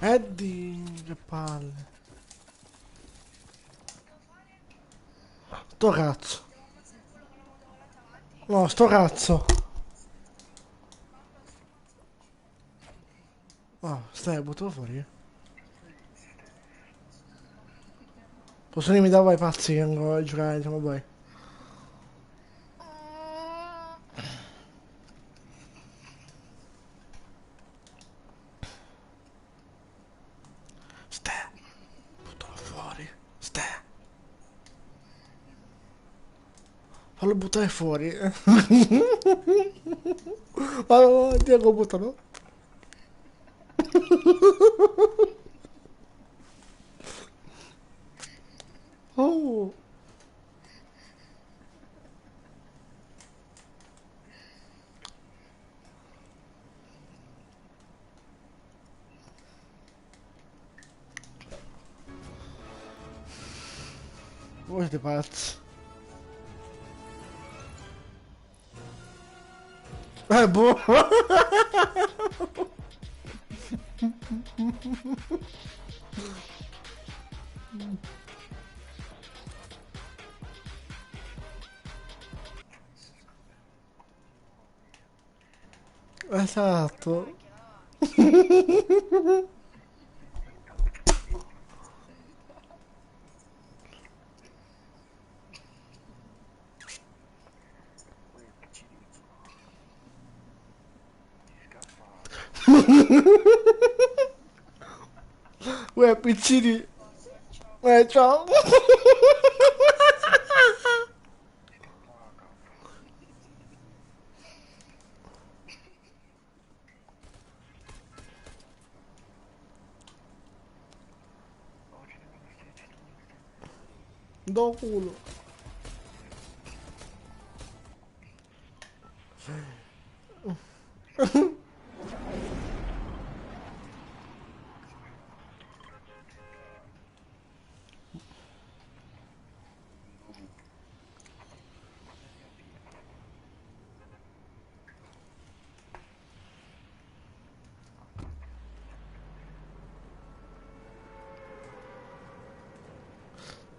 Eddie, che palle. Sto cazzo. No, sto cazzo. Oh, stai, butto fuori. Posso limitare ai pazzi che non a giocare, diciamo poi. Stai, buttalo fuori. Stai. Fallo buttare fuori. Ma Diego, buttalo. Oh. Voi siete pazzi. Boh. Esatto. Uè, piccini. Ciao. Do culo.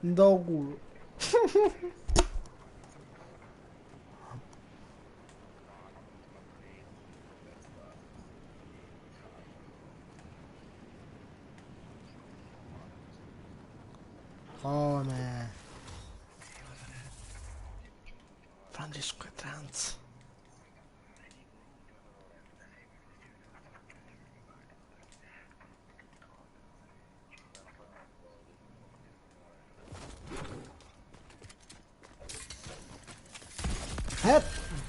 Do culo. Come? Francesco è trans.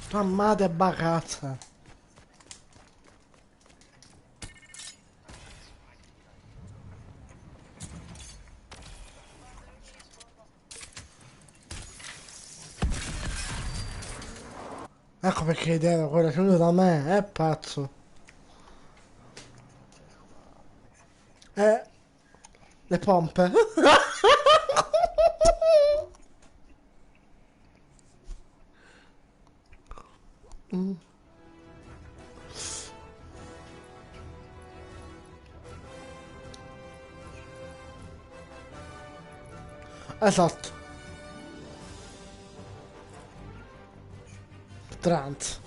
Tua madre bagazza. Ecco perché idea quella che è venuta da me, è pazzo. Le pompe. Mm. Esatto. Trans.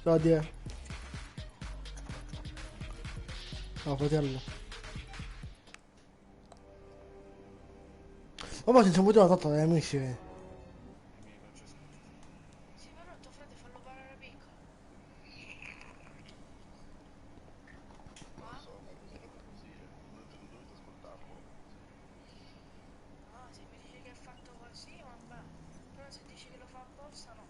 No, dire. No, fratello. Ma poi senza motivo tanto dai amici. Sì, però tuo frate fallo parlare piccolo. Ah? No, se mi dici che è fatto così, vabbè. Però se dici che lo fa apposta, no.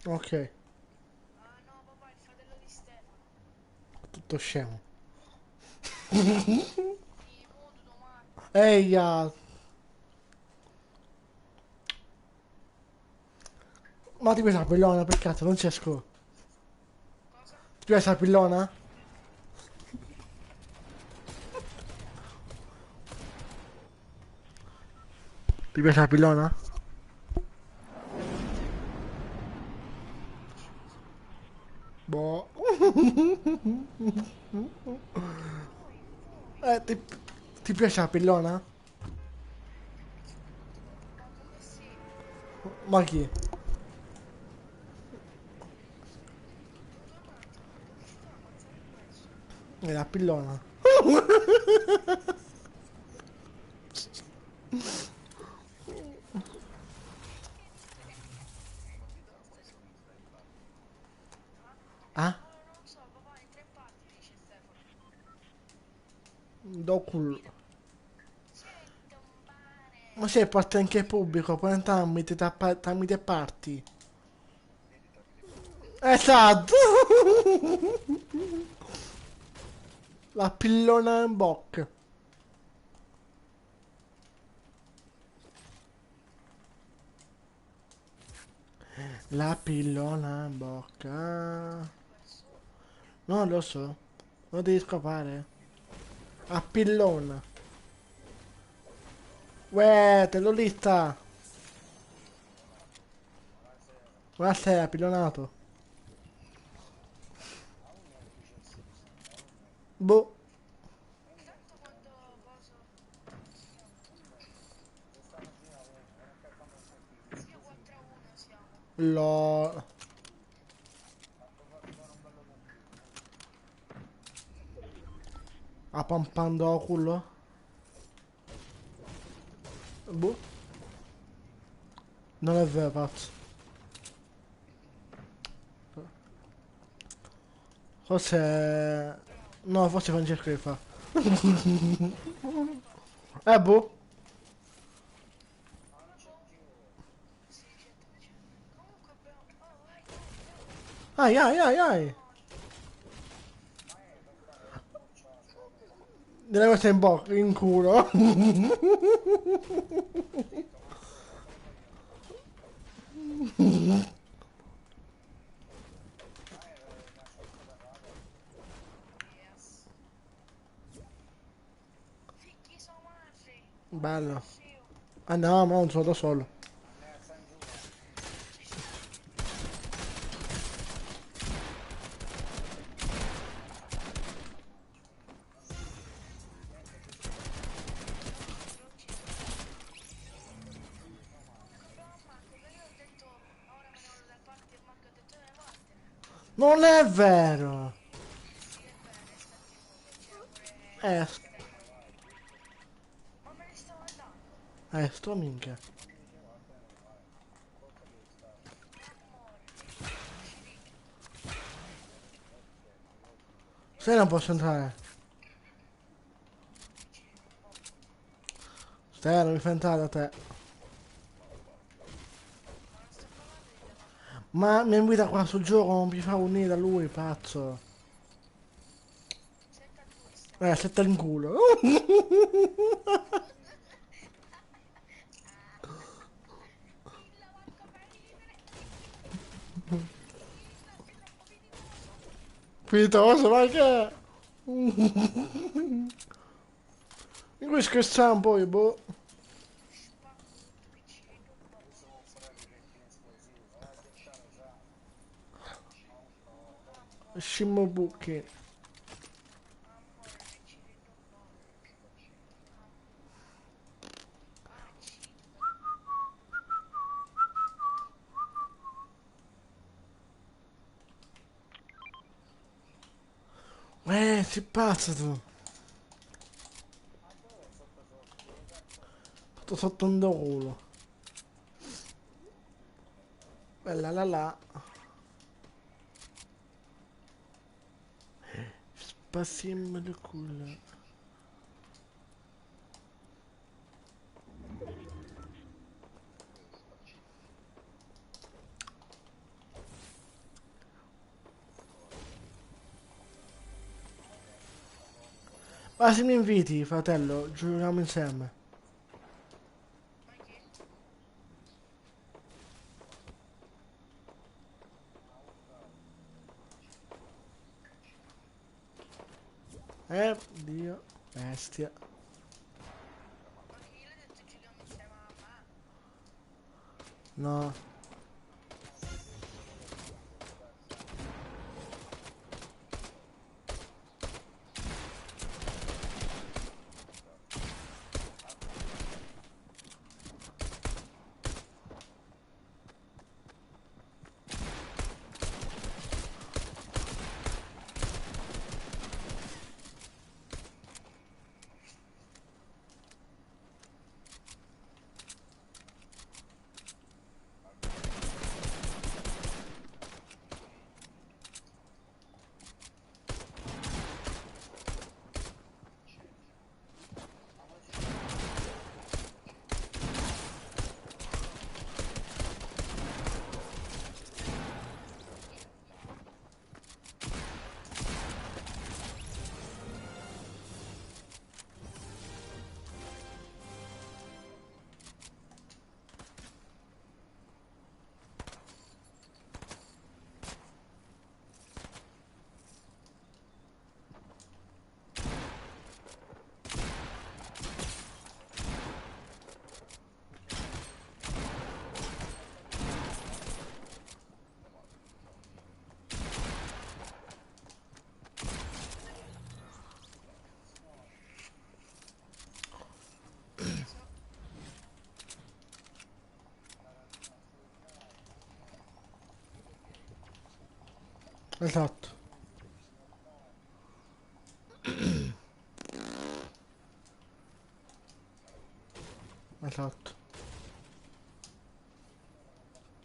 Ok. Ok, Ah no, papà, il fratello di Stefano. tutto scemo. Sì, muto domani. Ehi, ah. Ma ti piace la pillona? Per cazzo, non ci esco. Cosa? Ti piace la pillona? Ti piace la pillona? Boh. Eh, ti, ti piace la pillona? Ma come sì? Ma chi? E la pillona. Ah? Non so, papà, entra in parte, dice Stefano. Do culo. Sento un pane. Ma se parte anche pubblico, poi tramite parti. Esatto! La pillona in bocca. La pillona in bocca. Non lo so. Non devi scopare. A pillona. Uè, te l'ho lista. Buonasera, pillonato. Boh. Intanto quando coso... Io 4-1 siamo. Lo... A pampando a culo? Boh. Non è vero, pazzo. Forse... No, forse Francesco che fa. Boh. Comunque abbiamo... Oh, vai, Ai, ai, ai, ai. Delle cose in bocca, in culo. yes. Ficchi sono madri. Bello. Sì, Andiamo, ma non sono da solo. Marco, che io ho detto ora me ne vado da parte e Marco ha detto vattene. Non è vero. Sì, è bene, stati pure, c'era pure Eh, ma me ne stavo andando. sto minchia. Amore, Se non posso entrare. Stai, non mi fai entrare da te. ma non sto parlando di te, ma Ma mi invita qua sul gioco, non mi fa unire da lui, pazzo. senta il twist. Setta in culo. Il Marco per ridere. Il troppo vinitoso. Pietoso, ma che? Mi vuoi scherzare un po', boh. Spacco tutto piccino in un bocco. Scimmo bucchi. Amore, piccino in un bocco. Baci. Sei pazzo tu. Sotto un culo. Bella la la. Passiamo il culo. Ma se mi inviti, fratello, giochiamo insieme. Ma che? Dio. Bestia. Ma che io le ho detto giochiamo insieme a mamma? No. Esatto. Esatto.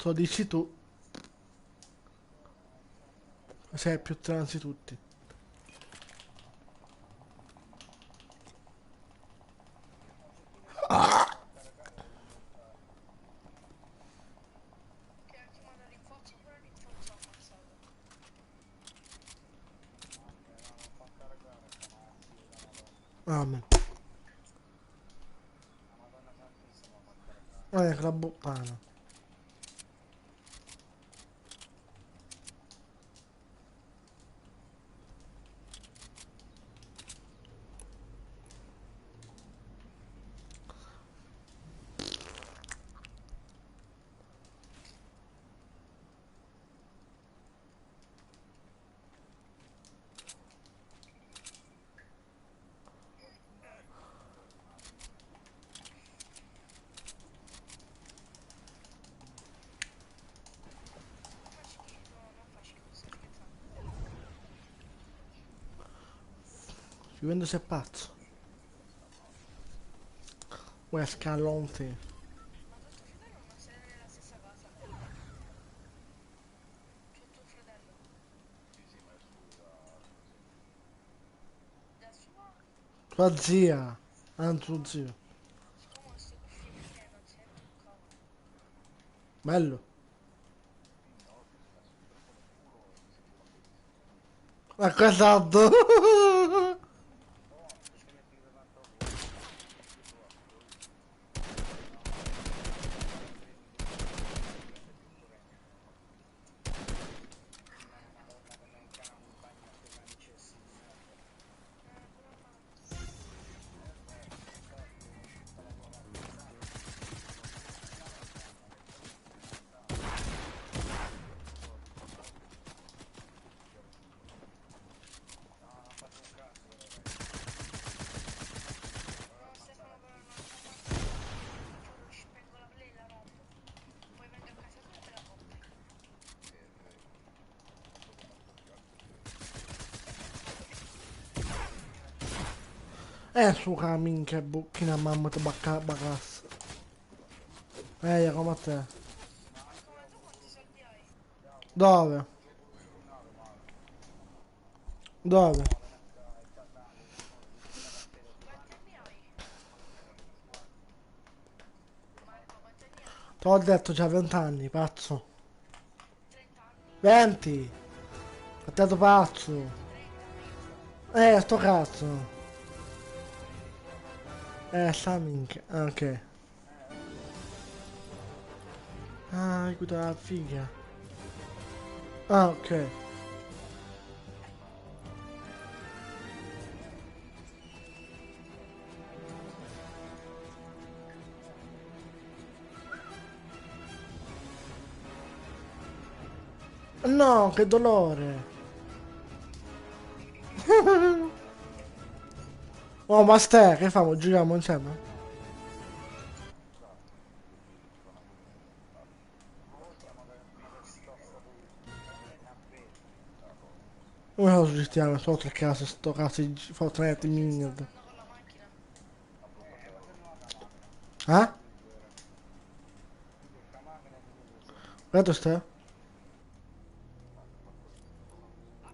Lo dici tu, sei più trans di tutti. Che ha chiamato a rinforzo, pure rinforzo ha ammazzato. Amen. Guarda che la buttana. Vivendo sei pazzo. Vuoi scalonti. Ma tuo fratello non sei nella stessa casa? C'è tuo fratello? Da sua? Tua zia. Anzi, tuo zio. Siccome queste cuffie mie non sento un cavolo. Bello. Ecco esatto. No, Stefano però non ti ammazzare. Spengo la play e la rompo. Poi vengo a casa tua e me la compri. Suka minchia bucchina mamma te bacassa. Come a te. Ma come tu quanti soldi hai? Dove? Dove? Quanti anni hai? Marco, quanti anni hai? Te l'ho detto c'ha 20 anni, pazzo. 30 anni? 20! Ho detto pazzo. 30. Sto cazzo. Sta minchia. Ah, ok. Ah, hai guidato la figa. Ah, ok. No, che dolore. Oh, ma stai, che famo? Giriamo insieme? Come lo gestiamo? Sto tre case, sto cazzo di Fortnite Sto Minion. andando con la macchina. Eh? Guarda stai? A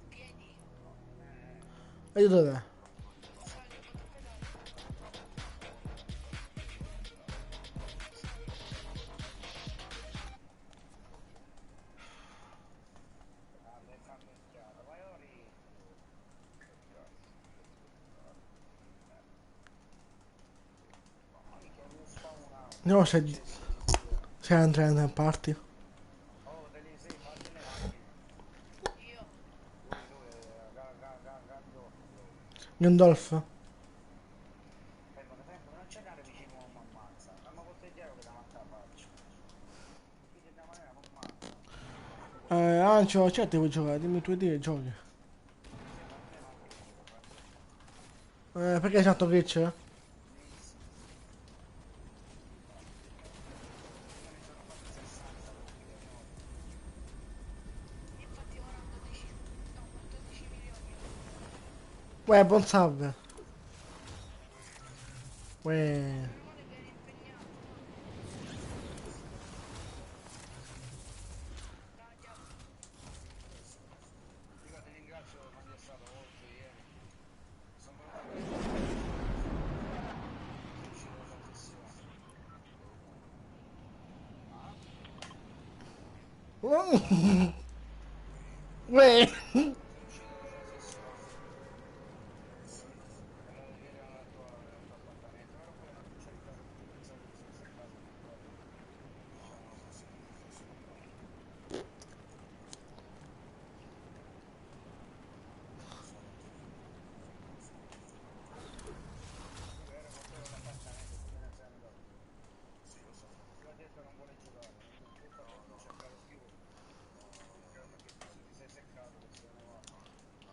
piedi. E io dov'è? Sali, quattro pedali. Sali. No, sei entrando in party. Io. Gandalf? Ancio, certo devo giocare, dimmi i tuoi idee, giochi. Perché hai fatto glitch? Infatti ora ando 10. Uè, buon salve. Uè. Uè.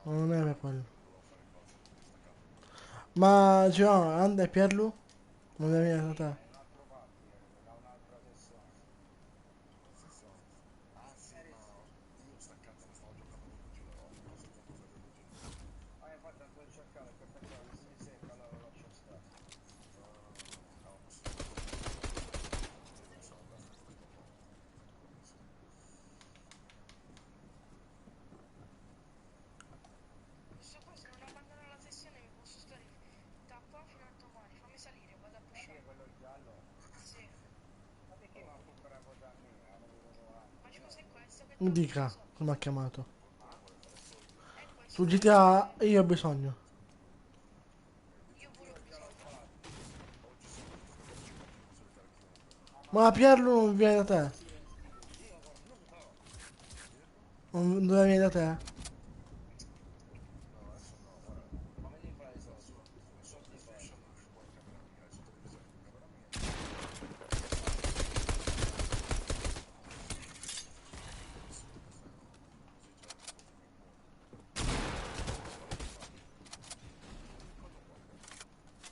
Non è per quello. Ma Gio, Anda e Pierlu? Non è venuto te. Questo qua se non abbandono la sessione mi posso stare da qua fino a domani. Fammi salire, vado a pushare. Sì. Ma ci cos'è questo che Mi tocca? dica come ha chiamato. È questo. Su GTA io ho bisogno. Io pure ho bisogno. Ma Pierlu non viene da te. Non deve venire da te.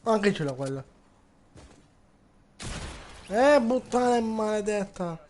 Anche ce l'ho quella. Puttana maledetta.